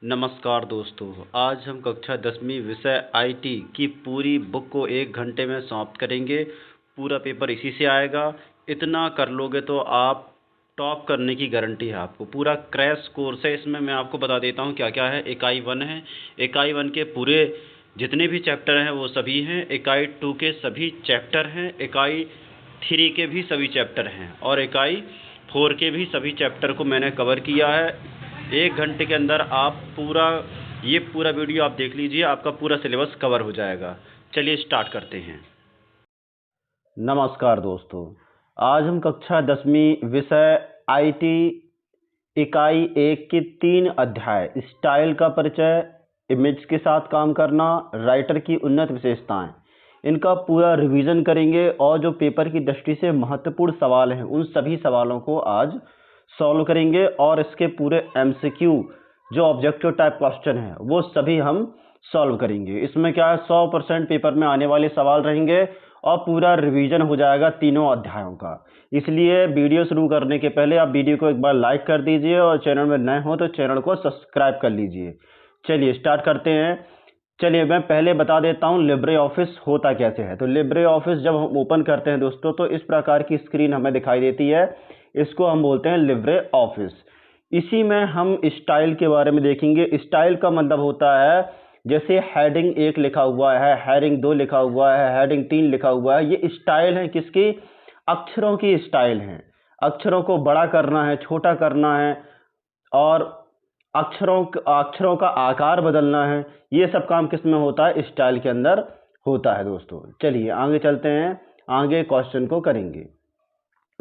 नमस्कार दोस्तों, आज हम कक्षा 10वीं विषय आईटी की पूरी बुक को 1 घंटे में समाप्त करेंगे। पूरा पेपर इसी से आएगा। इतना कर लोगे तो आप टॉप करने की गारंटी है आपको। पूरा क्रैश कोर्स है। इसमें मैं आपको बता देता हूँ क्या क्या है। इकाई 1 है। इकाई 1 के पूरे जितने भी चैप्टर हैं वो सभी हैं। इकाई 2 के सभी चैप्टर हैं। इकाई 3 के भी सभी चैप्टर हैं और इकाई 4 के भी सभी चैप्टर को मैंने कवर किया है। 1 घंटे के अंदर आप पूरा वीडियो आप देख लीजिए, आपका पूरा सिलेबस कवर हो जाएगा। चलिए स्टार्ट करते हैं। नमस्कार दोस्तों, आज हम कक्षा 10वीं विषय आईटी इकाई 1 के 3 अध्याय स्टाइल का परिचय, इमेज के साथ काम करना, राइटर की उन्नत विशेषताएं, इनका पूरा रिवीजन करेंगे और जो पेपर की दृष्टि से महत्वपूर्ण सवाल हैं उन सभी सवालों को आज सॉल्व करेंगे और इसके पूरे एमसीक्यू जो ऑब्जेक्टिव टाइप क्वेश्चन है वो सभी हम सॉल्व करेंगे। इसमें क्या है, 100% पेपर में आने वाले सवाल रहेंगे और पूरा रिवीजन हो जाएगा तीनों अध्यायों का। इसलिए वीडियो शुरू करने के पहले आप वीडियो को एक बार लाइक कर दीजिए और चैनल में नए हो तो चैनल को सब्सक्राइब कर लीजिए। चलिए स्टार्ट करते हैं। चलिए मैं पहले बता देता हूँ लिब्रे ऑफिस होता कैसे है। तो लिब्रे ऑफिस जब हम ओपन करते हैं दोस्तों तो इस प्रकार की स्क्रीन हमें दिखाई देती है। इसको हम बोलते हैं लिब्रे ऑफिस। इसी में हम स्टाइल के बारे में देखेंगे। स्टाइल का मतलब होता है जैसे हेडिंग 1 लिखा हुआ है, हेडिंग 2 लिखा हुआ है, हेडिंग 3 लिखा हुआ है, ये स्टाइल है किसकी? अक्षरों की स्टाइल है। अक्षरों को बड़ा करना है, छोटा करना है और अक्षरों का आकार बदलना है, ये सब काम किस में होता है? स्टाइल के अंदर होता है दोस्तों। चलिए आगे चलते हैं, आगे क्वेश्चन को करेंगे।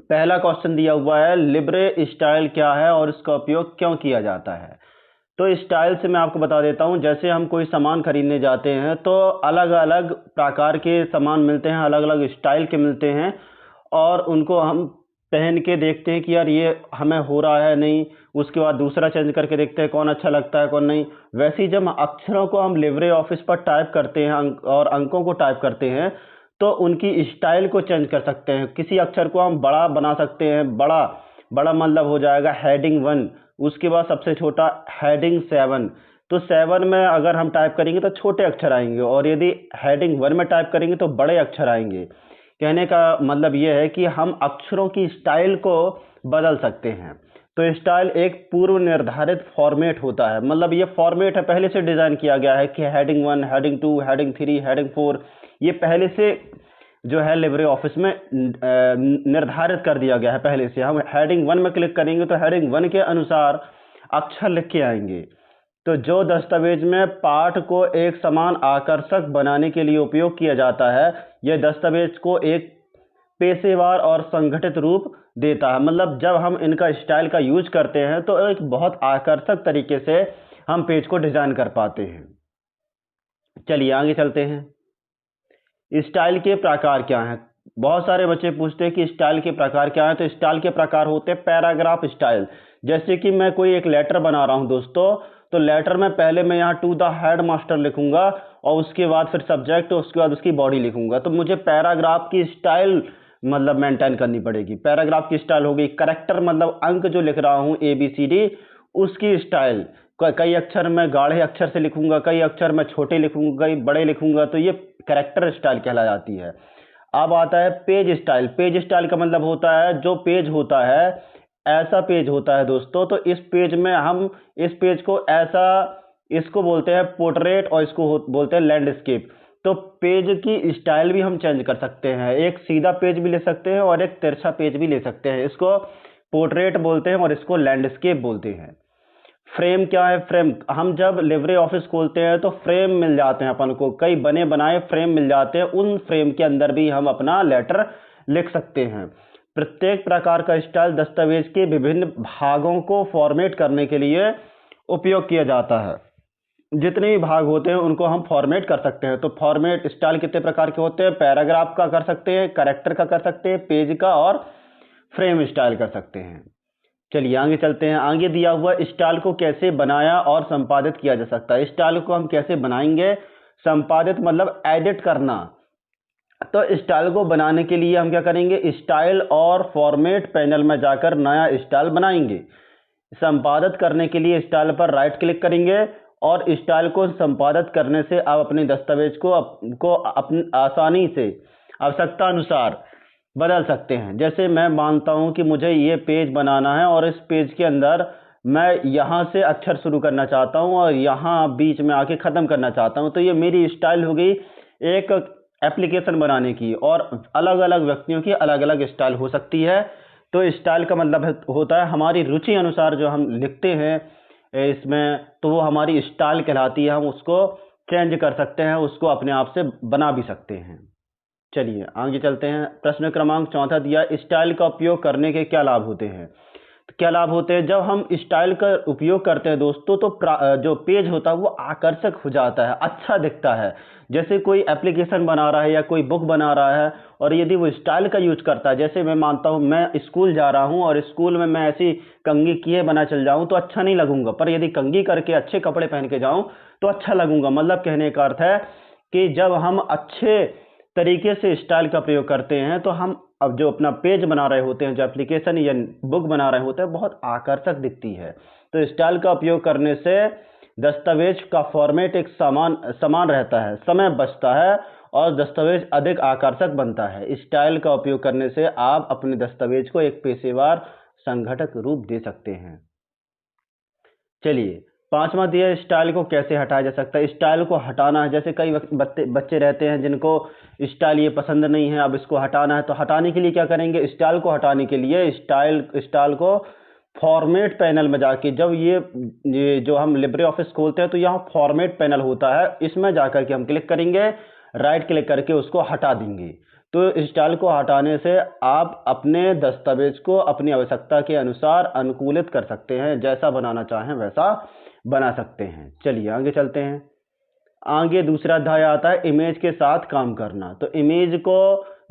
पहला क्वेश्चन दिया हुआ है, लिब्रे स्टाइल क्या है और इसका उपयोग क्यों किया जाता है? तो स्टाइल से मैं आपको बता देता हूं, जैसे हम कोई सामान खरीदने जाते हैं तो अलग अलग प्रकार के सामान मिलते हैं, अलग अलग स्टाइल के मिलते हैं और उनको हम पहन के देखते हैं कि यार ये हमें हो रहा है नहीं, उसके बाद दूसरा चेंज करके देखते हैं कौन अच्छा लगता है कौन नहीं। वैसे ही जब अक्षरों को हम लिब्रे ऑफिस पर टाइप करते हैं और अंकों को टाइप करते हैं तो उनकी स्टाइल को चेंज कर सकते हैं। किसी अक्षर को हम बड़ा बना सकते हैं, बड़ा बड़ा मतलब हो जाएगा हेडिंग 1, उसके बाद सबसे छोटा हेडिंग 7। तो 7 में अगर हम टाइप करेंगे तो छोटे अक्षर आएंगे और यदि हेडिंग 1 में टाइप करेंगे तो बड़े अक्षर आएंगे। कहने का मतलब यह है कि हम अक्षरों की स्टाइल को बदल सकते हैं। तो स्टाइल एक पूर्व निर्धारित फॉर्मेट होता है, मतलब ये फॉर्मेट है, पहले से डिजाइन किया गया है कि हेडिंग 1, हेडिंग 2, हेडिंग 3, हेडिंग 4, ये पहले से जो है लिब्रे ऑफिस में निर्धारित कर दिया गया है पहले से। हम हेडिंग 1 में क्लिक करेंगे तो हेडिंग 1 के अनुसार अक्षर लिख के आएंगे। तो जो दस्तावेज में पाठ को एक समान आकर्षक बनाने के लिए उपयोग किया जाता है, यह दस्तावेज को एक पेशेवर और संगठित रूप देता है। मतलब जब हम इनका स्टाइल का यूज करते हैं तो एक बहुत आकर्षक तरीके से हम पेज को डिजाइन कर पाते हैं। चलिए आगे चलते हैं। स्टाइल के प्रकार क्या हैं? बहुत सारे बच्चे पूछते हैं कि स्टाइल के प्रकार क्या हैं। तो स्टाइल के प्रकार होते हैं पैराग्राफ स्टाइल। जैसे कि मैं कोई एक लेटर बना रहा हूं दोस्तों, तो लेटर में पहले मैं यहाँ टू द हेड मास्टर लिखूंगा और उसके बाद फिर सब्जेक्ट और उसके बाद उसकी बॉडी लिखूंगा। तो मुझे पैराग्राफ की स्टाइल मतलब मेंटेन करनी पड़ेगी। पैराग्राफ की स्टाइल होगी। करेक्टर मतलब अंक जो लिख रहा हूँ ABCD, उसकी स्टाइल। कई अक्षर मैं गाढ़े अक्षर से लिखूंगा, कई अक्षर मैं छोटे लिखूंगा, कई बड़े लिखूंगा, तो ये कैरेक्टर स्टाइल कहला जाती है। अब आता है पेज स्टाइल। पेज स्टाइल का मतलब होता है जो पेज होता है ऐसा पेज होता है दोस्तों, तो इस पेज में हम इस पेज को ऐसा, इसको बोलते हैं पोर्ट्रेट और इसको बोलते हैं लैंडस्केप। तो पेज की स्टाइल भी हम चेंज कर सकते हैं, एक सीधा पेज भी ले सकते हैं और एक तिरछा पेज भी ले सकते हैं। इसको पोर्ट्रेट बोलते हैं और इसको लैंडस्केप बोलते हैं। फ्रेम क्या है? फ्रेम, हम जब लिब्रे ऑफिस खोलते हैं तो फ्रेम मिल जाते हैं अपन को, कई बने बनाए फ्रेम मिल जाते हैं। उन फ्रेम के अंदर भी हम अपना लेटर लिख सकते हैं। प्रत्येक प्रकार का स्टाइल दस्तावेज के विभिन्न भागों को फॉर्मेट करने के लिए उपयोग किया जाता है। जितने भी भाग होते हैं उनको हम फॉर्मेट कर सकते हैं। तो फॉर्मेट स्टाइल कितने प्रकार के होते हैं? पैराग्राफ का कर सकते हैं, कैरेक्टर का कर सकते हैं, पेज का और फ्रेम स्टाइल कर सकते हैं। चलिए आगे चलते हैं। आगे दिया हुआ स्टाइल को कैसे बनाया और संपादित किया जा सकता है। स्टाइल को हम कैसे बनाएंगे? संपादित मतलब एडिट करना। तो स्टाइल को बनाने के लिए हम क्या करेंगे? स्टाइल और फॉर्मेट पैनल में जाकर नया स्टाइल बनाएंगे। संपादित करने के लिए स्टाइल पर राइट क्लिक करेंगे और स्टाइल को संपादित करने से आप अपने दस्तावेज को अपनी आसानी से आवश्यकता अनुसार बदल सकते हैं। जैसे मैं मानता हूं कि मुझे ये पेज बनाना है और इस पेज के अंदर मैं यहाँ से अक्षर शुरू करना चाहता हूँ और यहाँ बीच में आके ख़त्म करना चाहता हूँ, तो ये मेरी स्टाइल हो गई एक एप्लीकेशन बनाने की। और अलग अलग व्यक्तियों की अलग अलग स्टाइल हो सकती है। तो स्टाइल का मतलब होता है हमारी रुचि अनुसार जो हम लिखते हैं इसमें, तो वो हमारी स्टाइल कहलाती है। हम उसको चेंज कर सकते हैं, उसको अपने आप से बना भी सकते हैं। चलिए आगे चलते हैं। प्रश्न क्रमांक 4 दिया, स्टाइल का उपयोग करने के क्या लाभ होते हैं। तो क्या लाभ होते हैं, जब हम स्टाइल का उपयोग करते हैं दोस्तों, तो जो पेज होता है वो आकर्षक हो जाता है, अच्छा दिखता है। जैसे कोई एप्लीकेशन बना रहा है या कोई बुक बना रहा है और यदि वो स्टाइल का यूज करता है, जैसे मैं मानता हूँ मैं स्कूल जा रहा हूँ और स्कूल में मैं ऐसी कंघी किए बना चल जाऊँ तो अच्छा नहीं लगूंगा, पर यदि कंघी करके अच्छे कपड़े पहन के जाऊँ तो अच्छा लगूंगा। मतलब कहने का अर्थ है कि जब हम अच्छे तरीके से स्टाइल का प्रयोग करते हैं तो हम अब जो अपना पेज बना रहे होते हैं, जो एप्लीकेशन या बुक बना रहे होते हैं, बहुत आकर्षक दिखती है। तो स्टाइल का उपयोग करने से दस्तावेज का फॉर्मेट एक समान रहता है, समय बचता है और दस्तावेज अधिक आकर्षक बनता है। स्टाइल का उपयोग करने से आप अपने दस्तावेज को एक पेशेवर संगठक रूप दे सकते हैं। चलिए 5वां दिया, स्टाइल को कैसे हटाया जा सकता है। स्टाइल को हटाना है, जैसे कई बच्चे रहते हैं जिनको स्टाइल ये पसंद नहीं है, अब इसको हटाना है, तो हटाने के लिए क्या करेंगे। स्टाइल को हटाने के लिए स्टाइल को फॉर्मेट पैनल में जाके, जब ये जो हम लिब्रे ऑफिस खोलते हैं तो यहाँ फॉर्मेट पैनल होता है, इसमें जाकर के हम क्लिक करेंगे, राइट क्लिक करके उसको हटा देंगे। तो स्टाइल को हटाने से आप अपने दस्तावेज को अपनी आवश्यकता के अनुसार अनुकूलित कर सकते हैं, जैसा बनाना चाहें वैसा बना सकते हैं। चलिए आगे चलते हैं। आगे दूसरा अध्याय आता है इमेज के साथ काम करना। तो इमेज को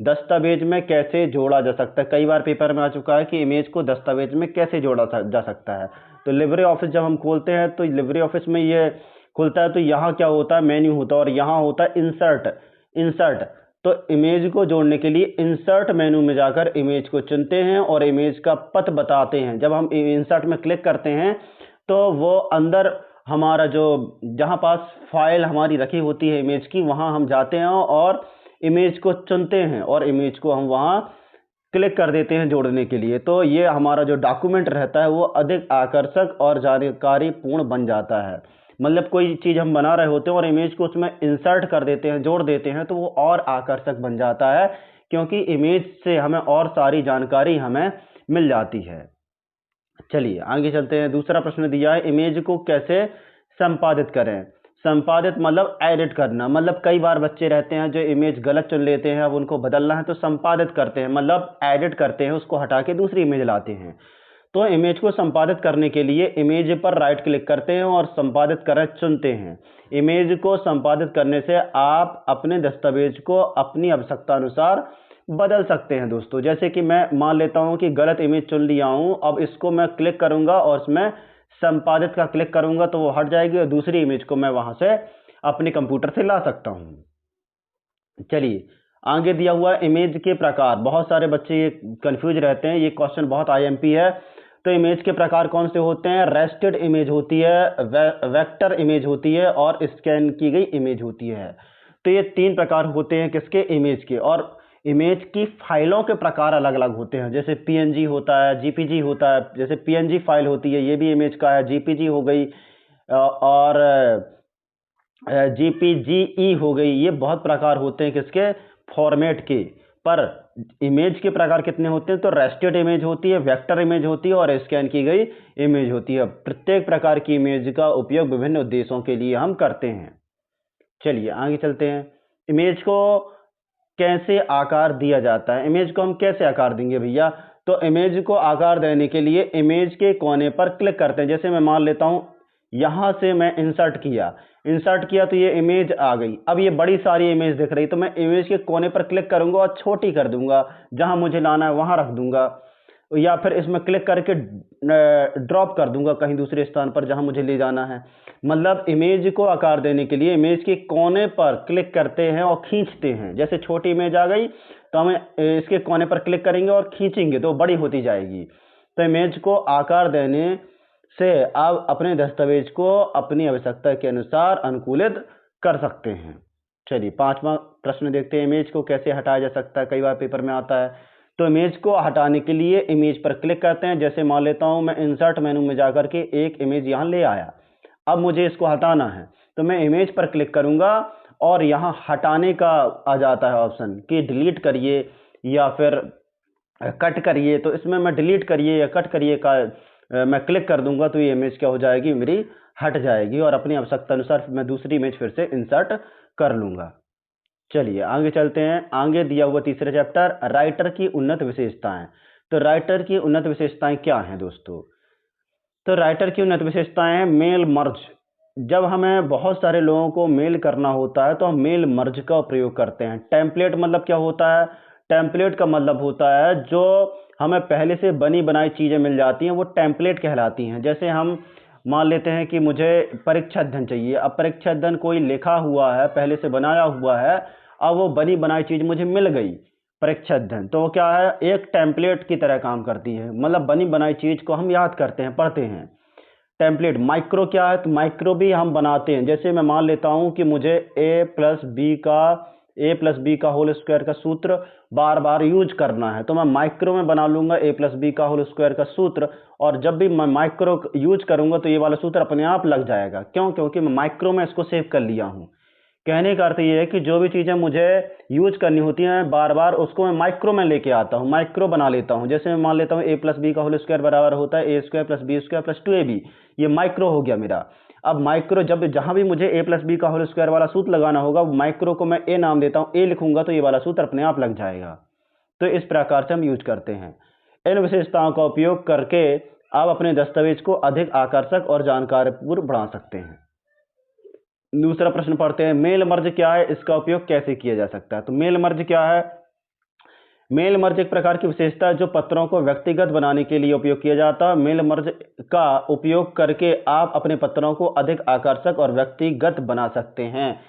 दस्तावेज में कैसे जोड़ा जा सकता है। कई बार पेपर में आ चुका है कि इमेज को दस्तावेज में कैसे जोड़ा जा सकता है। तो लिब्रे ऑफिस जब हम खोलते हैं तो लिब्रे ऑफिस में ये खुलता है, तो यहाँ क्या होता है, मेन्यू होता है और यहाँ होता है इंसर्ट। तो इमेज को जोड़ने के लिए इंसर्ट मेनू में जाकर इमेज को चुनते हैं और इमेज का पथ बताते हैं। जब हम इंसर्ट में क्लिक करते हैं तो वो अंदर हमारा जो जहाँ पास फाइल हमारी रखी होती है इमेज की, वहाँ हम जाते हैं और इमेज को चुनते हैं और इमेज को हम वहाँ क्लिक कर देते हैं जोड़ने के लिए। तो ये हमारा जो डॉक्यूमेंट रहता है वो अधिक आकर्षक और जानकारीपूर्ण बन जाता है। मतलब कोई चीज़ हम बना रहे होते हैं और इमेज को उसमें इंसर्ट कर देते हैं, जोड़ देते हैं, तो वो और आकर्षक बन जाता है, क्योंकि इमेज से हमें और सारी जानकारी हमें मिल जाती है। चलिए आगे चलते हैं। दूसरा प्रश्न दिया है इमेज को कैसे संपादित करें। संपादित मतलब एडिट करना। मतलब कई बार बच्चे रहते हैं जो इमेज गलत चुन लेते हैं, अब उनको बदलना है तो संपादित करते हैं, मतलब एडिट करते हैं, उसको हटा के दूसरी इमेज लाते हैं। तो इमेज को संपादित करने के लिए इमेज पर राइट क्लिक करते हैं और संपादित करें चुनते हैं। इमेज को संपादित करने से आप अपने दस्तावेज को अपनी आवश्यकता अनुसार बदल सकते हैं दोस्तों। जैसे कि मैं मान लेता हूं कि गलत इमेज चुन लिया हूं, अब इसको मैं क्लिक करूंगा और इसमें संपादित का क्लिक करूंगा तो वो हट जाएगी और दूसरी इमेज को मैं वहां से अपने कंप्यूटर से ला सकता हूं। चलिए आगे दिया हुआ इमेज के प्रकार। बहुत सारे बच्चे ये कंफ्यूज रहते हैं, ये क्वेश्चन बहुत आईएमपी है। तो इमेज के प्रकार कौन से होते हैं। रेस्टेड इमेज होती है, वेक्टर इमेज होती है और स्कैन की गई इमेज होती है। तो ये 3 प्रकार होते हैं किसके, इमेज के। और इमेज की फाइलों के प्रकार अलग अलग होते हैं, जैसे पीएनजी होता है, जीपीजी होता है। जैसे पीएनजी फाइल होती है, ये भी इमेज का है, जीपीजी हो गई और जीपीजीई हो गई। ये बहुत प्रकार होते हैं किसके, फॉर्मेट के। पर इमेज के प्रकार कितने होते हैं, तो रेस्टेड इमेज होती है, वेक्टर इमेज होती है और स्कैन की गई इमेज होती है। प्रत्येक प्रकार की इमेज का उपयोग विभिन्न उद्देश्यों के लिए हम करते हैं। चलिए आगे चलते हैं। इमेज को कैसे आकार दिया जाता है। इमेज को हम कैसे आकार देंगे भैया। तो इमेज को आकार देने के लिए इमेज के कोने पर क्लिक करते हैं। जैसे मैं मान लेता हूं यहां से मैं इंसर्ट किया तो ये इमेज आ गई। अब ये बड़ी सारी इमेज दिख रही, तो मैं इमेज के कोने पर क्लिक करूंगा और छोटी कर दूंगा, जहां मुझे लाना है वहां रख दूंगा, या फिर इसमें क्लिक करके ड्रॉप कर दूंगा कहीं दूसरे स्थान पर जहां मुझे ले जाना है। मतलब इमेज को आकार देने के लिए इमेज के कोने पर क्लिक करते हैं और खींचते हैं। जैसे छोटी इमेज आ गई तो हमें इसके कोने पर क्लिक करेंगे और खींचेंगे तो बड़ी होती जाएगी। तो इमेज को आकार देने से आप अपने दस्तावेज को अपनी आवश्यकता के अनुसार अनुकूलित कर सकते हैं। चलिए 5वां प्रश्न देखते हैं, इमेज को कैसे हटाया जा सकता है, कई बार पेपर में आता है। तो इमेज को हटाने के लिए इमेज पर क्लिक करते हैं। जैसे मान लेता हूं मैं इंसर्ट मेनू में जाकर के एक इमेज यहां ले आया, अब मुझे इसको हटाना है तो मैं इमेज पर क्लिक करूंगा और यहां हटाने का आ जाता है ऑप्शन कि डिलीट करिए या फिर कट करिए। तो इसमें मैं डिलीट करिए या कट करिए का मैं क्लिक कर दूंगा तो ये इमेज क्या हो जाएगी, मेरी हट जाएगी और अपनी आवश्यकता अनुसार मैं दूसरी इमेज फिर से इंसर्ट कर लूंगा। चलिए आगे चलते हैं। आगे दिया हुआ तीसरा चैप्टर, राइटर की उन्नत विशेषताएं। तो राइटर की उन्नत विशेषताएं क्या हैं दोस्तों? तो राइटर की उन्नत विशेषताएं हैं मेल मर्ज। जब हमें बहुत सारे लोगों को मेल करना होता है तो हम मेल मर्ज का प्रयोग करते हैं। टेम्पलेट मतलब क्या होता है? टेम्पलेट का मतलब होता है जो हमें पहले से बनी बनाई चीज़ें मिल जाती हैं वो टेम्पलेट कहलाती हैं। जैसे हम मान लेते हैं कि मुझे परीक्षा अध्ययन चाहिए, अब परीक्षा अध्ययन कोई लिखा हुआ है, पहले से बनाया हुआ है, अब वो बनी बनाई चीज़ मुझे मिल गई परीक्षा अध्ययन, तो वो क्या है, एक टेम्पलेट की तरह काम करती है। मतलब बनी बनाई चीज़ को हम याद करते हैं, पढ़ते हैं। टेम्पलेट। माइक्रो क्या है? तो माइक्रो भी हम बनाते हैं। जैसे मैं मान लेता हूं कि मुझे ए प्लस बी का होल स्क्वायर का सूत्र बार बार यूज करना है तो मैं माइक्रो में बना लूंगा ए प्लस बी का होल स्क्वायर का सूत्र, और जब भी मैं माइक्रो यूज करूंगा तो ये वाला सूत्र अपने आप लग जाएगा। क्यों? क्योंकि मैं माइक्रो में इसको सेव कर लिया हूं। कहने का अर्थ ये है कि जो भी चीज़ें मुझे यूज करनी होती हैं बार बार उसको मैं माइक्रो में लेके आता हूँ, माइक्रो बना लेता हूँ। जैसे मैं मान लेता हूँ ए प्लस बी का होल स्क्वायर बराबर होता है a square plus b square plus 2ab, ये माइक्रो हो गया मेरा। अब माइक्रो जब जहां भी मुझे ए प्लस बी का होल स्क्वायर वाला सूत्र लगाना होगा, माइक्रो को मैं ए नाम देता हूँ, ए लिखूंगा तो ये वाला सूत्र अपने आप लग जाएगा। तो इस प्रकार से हम यूज करते हैं। इन विशेषताओं का उपयोग करके आप अपने दस्तावेज को अधिक आकर्षक और जानकारीपूर्ण बना सकते हैं। दूसरा प्रश्न पढ़ते हैं, मेल मर्ज क्या है, इसका उपयोग कैसे किया जा सकता है? तो मेल मर्ज क्या है? मेल मर्ज एक प्रकार की विशेषता है जो पत्रों को व्यक्तिगत बनाने के लिए उपयोग किया जाता है। मेल मर्ज का उपयोग करके आप अपने पत्रों को अधिक आकर्षक और व्यक्तिगत बना सकते हैं।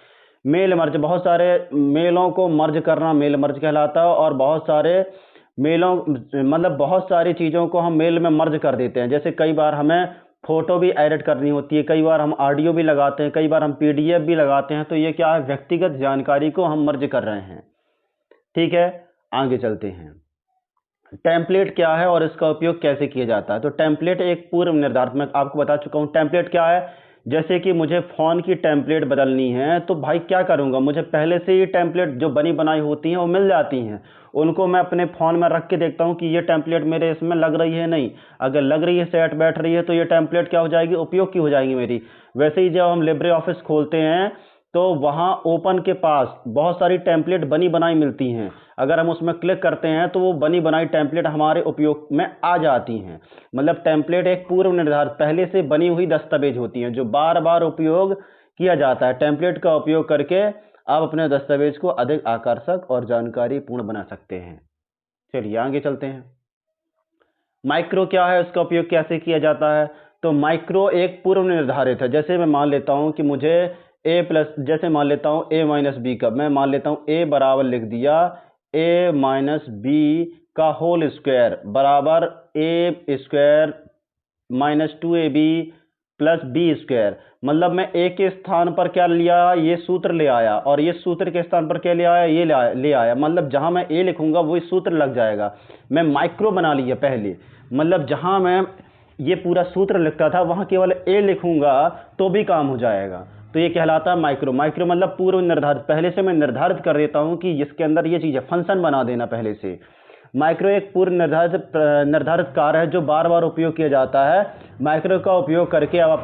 मेल मर्ज, बहुत सारे मेलों को मर्ज करना मेल मर्ज कहलाता है, और बहुत सारे मेलों मतलब बहुत सारी चीज़ों को हम मेल में मर्ज कर देते हैं। जैसे कई बार हमें फोटो भी एडिट करनी होती है, कई बार हम ऑडियो भी लगाते हैं, कई बार हम पीडीएफ भी लगाते हैं, तो ये क्या है, व्यक्तिगत जानकारी को हम मर्ज कर रहे हैं। ठीक है, आगे चलते हैं। टेम्पलेट क्या है और इसका उपयोग कैसे किया जाता है? तो टेम्पलेट एक पूर्व निर्धारित, मैं आपको बता चुका हूं टेम्पलेट क्या है। जैसे कि मुझे फ़ोन की टेम्पलेट बदलनी है तो भाई क्या करूंगा, मुझे पहले से ही टेम्पलेट जो बनी बनाई होती हैं वो मिल जाती हैं, उनको मैं अपने फ़ोन में रख के देखता हूं कि ये टेम्पलेट मेरे इसमें लग रही है नहीं, अगर लग रही है, सेट बैठ रही है, तो ये टेम्पलेट क्या हो जाएगी, उपयोग की हो जाएगी मेरी। वैसे ही जब हम लिब्रे ऑफिस खोलते हैं तो वहाँ ओपन के पास बहुत सारी टेम्पलेट बनी बनाई मिलती हैं, अगर हम उसमें क्लिक करते हैं तो वो बनी बनाई टेम्पलेट हमारे उपयोग में आ जाती हैं। मतलब टेम्पलेट एक पूर्व निर्धारित पहले से बनी हुई दस्तावेज होती हैं जो बार बार उपयोग किया जाता है। टेम्पलेट का उपयोग करके आप अपने दस्तावेज को अधिक आकर्षक और जानकारीपूर्ण बना सकते हैं। चलिए आगे चलते हैं। माइक्रो क्या है, उसका उपयोग कैसे किया जाता है? तो माइक्रो एक पूर्व निर्धारित है। जैसे मैं मान लेता हूं कि मुझे ए प्लस, जैसे मान लेता हूं ए माइनस बी का, मैं मान लेता हूं ए बराबर लिख दिया ए माइनस बी का होल स्क्वायर बराबर a square minus 2ab plus b square. मतलब मैं ए के स्थान पर क्या लिया, ये सूत्र ले आया, और ये सूत्र के स्थान पर क्या ले आया, ये ले आया। मतलब जहां मैं ए लिखूंगा वही सूत्र लग जाएगा। मैं माइक्रो बना लिया पहले, मतलब जहां मैं ये पूरा सूत्र लिखता था वहां केवल ए लिखूंगा तो भी काम हो जाएगा। तो ये कहलाता है माइक्रो। माइक्रो मतलब पूर्व निर्धारित, पहले से मैं निर्धारित कर देता हूं कि इसके अंदर ये चीज़ है, फंक्शन बना देना पहले से। माइक्रो एक पूर्व निर्धारित कार्य है जो बार बार उपयोग किया जाता है। माइक्रो का उपयोग करके आप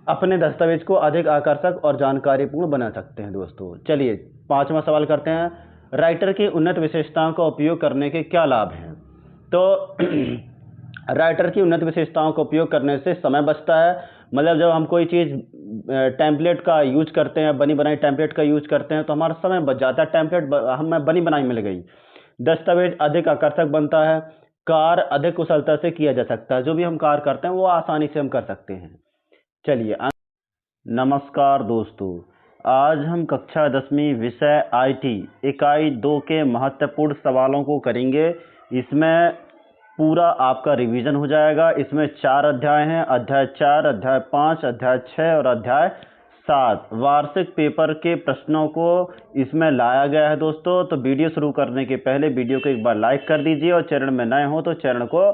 अपने दस्तावेज को अधिक आकर्षक और जानकारीपूर्ण बना सकते हैं दोस्तों। चलिए 5वां सवाल करते हैं, राइटर की उन्नत विशेषताओं का उपयोग करने के क्या लाभ हैं? तो राइटर की उन्नत विशेषताओं का उपयोग करने से समय बचता है। मतलब जब हम कोई चीज़ टेम्पलेट का यूज करते हैं, बनी बनाई टेम्पलेट का यूज करते हैं तो हमारा समय बच जाता है। टेम्पलेट हमें बनी बनाई मिल गई, दस्तावेज अधिक आकर्षक बनता है, कार्य अधिक कुशलता से किया जा सकता है। जो भी हम कार्य करते हैं वो आसानी से हम कर सकते हैं। चलिए नमस्कार दोस्तों, आज हम कक्षा 10वीं विषय IT इकाई 2 के महत्वपूर्ण सवालों को करेंगे। इसमें पूरा आपका रिवीजन हो जाएगा। इसमें 4 अध्याय हैं, अध्याय 4, अध्याय 5, अध्याय 6 और अध्याय 7 वार्षिक पेपर के प्रश्नों को इसमें लाया गया है दोस्तों। तो वीडियो शुरू करने के पहले वीडियो को एक बार लाइक कर दीजिए और चैनल में नए हो तो चैनल को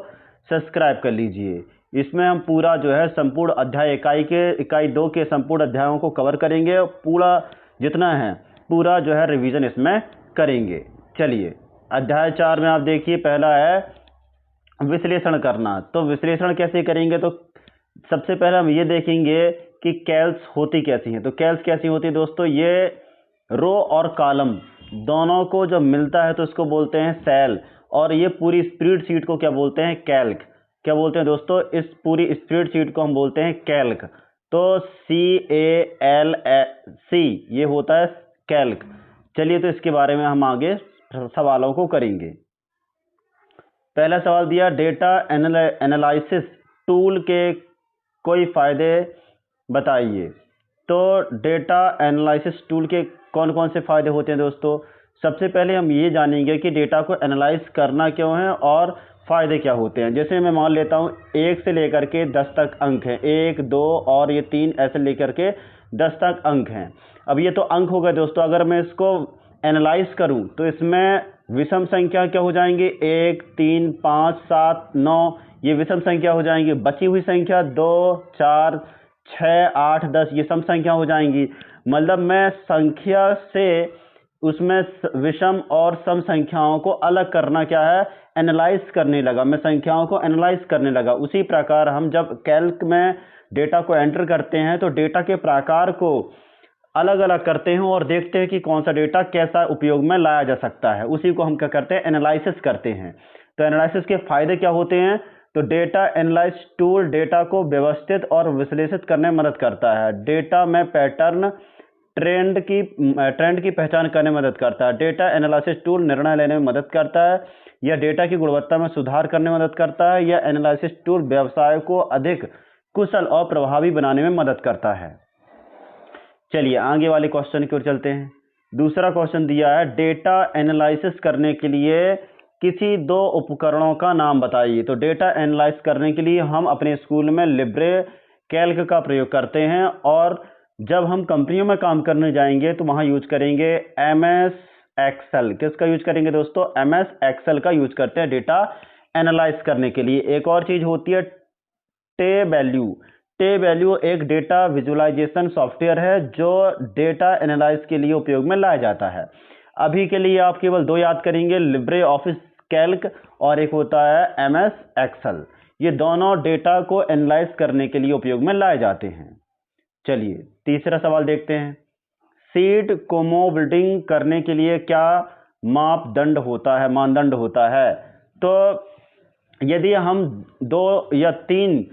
सब्सक्राइब कर लीजिए। इसमें हम पूरा जो है संपूर्ण अध्याय इकाई 2 के संपूर्ण अध्यायों को कवर करेंगे। पूरा जितना है पूरा जो है रिवीजन इसमें करेंगे। चलिए अध्याय 4 में आप देखिए, पहला है विश्लेषण करना। तो विश्लेषण कैसे करेंगे, तो सबसे पहले हम ये देखेंगे कि कैल्स होती कैसी हैं। तो कैल्स कैसी होती है दोस्तों, ये रो और कॉलम दोनों को जब मिलता है तो इसको बोलते हैं सेल, और ये पूरी स्प्रेडशीट को क्या बोलते हैं, कैल्क। क्या बोलते हैं दोस्तों, इस पूरी स्प्रेडशीट को हम बोलते हैं कैल्क। तो CALC ये होता है कैल्क। चलिए तो इसके बारे में हम आगे सवालों को करेंगे। पहला सवाल दिया, डेटा एनालिसिस टूल के कोई फायदे बताइए। तो डेटा एनालिसिस टूल के कौन कौन से फायदे होते हैं दोस्तों। सबसे पहले हम ये जानेंगे कि डेटा को एनालाइज करना क्यों है और फायदे क्या होते हैं। जैसे मैं मान लेता हूँ 1 से लेकर के 10 तक अंक हैं, 1, 2 और ये 3 ऐसे लेकर के 10 तक अंक हैं। अब ये तो अंक हो गए दोस्तों। अगर मैं इसको एनालाइज करूं तो इसमें विषम संख्या क्या हो जाएंगे, 1, 3, 5, 7, 9 ये विषम संख्या हो जाएंगी। बची हुई संख्या 2, 4, 6, 8, 10 ये सम संख्या हो जाएंगी। मतलब मैं संख्या से उसमें विषम और सम संख्याओं को अलग करना क्या है, एनालाइज करने लगा। मैं संख्याओं को एनालाइज करने लगा। उसी प्रकार हम जब कैल्क में डेटा को एंटर करते हैं तो डेटा के प्रकार को अलग अलग करते हैं और देखते हैं कि कौन सा डेटा कैसा उपयोग में लाया जा सकता है। उसी को हम क्या करते हैं, एनालिसिस करते हैं। तो एनालिसिस के फायदे क्या होते हैं, तो डेटा एनालाइज टूल डेटा को व्यवस्थित और विश्लेषित करने में मदद करता है। डेटा में पैटर्न ट्रेंड की पहचान करने में मदद करता है। डेटा एनालिसिस टूल निर्णय लेने में मदद करता है, या डेटा की गुणवत्ता में सुधार करने में मदद करता है, या एनालिसिस टूल व्यवसाय को अधिक कुशल और प्रभावी बनाने में मदद करता है। चलिए आगे वाले क्वेश्चन की ओर चलते हैं। दूसरा क्वेश्चन दिया है, डेटा एनालिसिस करने के लिए किसी 2 उपकरणों का नाम बताइए। तो डेटा एनालाइज करने के लिए हम अपने स्कूल में लिब्रे कैल्क का प्रयोग करते हैं, और जब हम कंपनियों में काम करने जाएंगे तो वहां यूज करेंगे MS एक्सेल। किसका यूज करेंगे दोस्तों, MS एक्सेल का यूज करते हैं डेटा एनालाइज करने के लिए। एक और चीज होती है टेवैल्यू एक डेटा विजुअलाइजेशन सॉफ्टवेयर है जो डेटा एनालाइज के लिए उपयोग में लाया जाता है। अभी के लिए आप केवल 2 याद करेंगे, लिब्रे ऑफिस कैल्क और एक होता है MS एक्सेल। ये दोनों डेटा को एनालाइज करने के लिए उपयोग में लाए जाते हैं। चलिए तीसरा सवाल देखते हैं, सीट कोमोबिलिटिंग करने के लिए क्या मानदंड होता है। तो यदि हम 2 या 3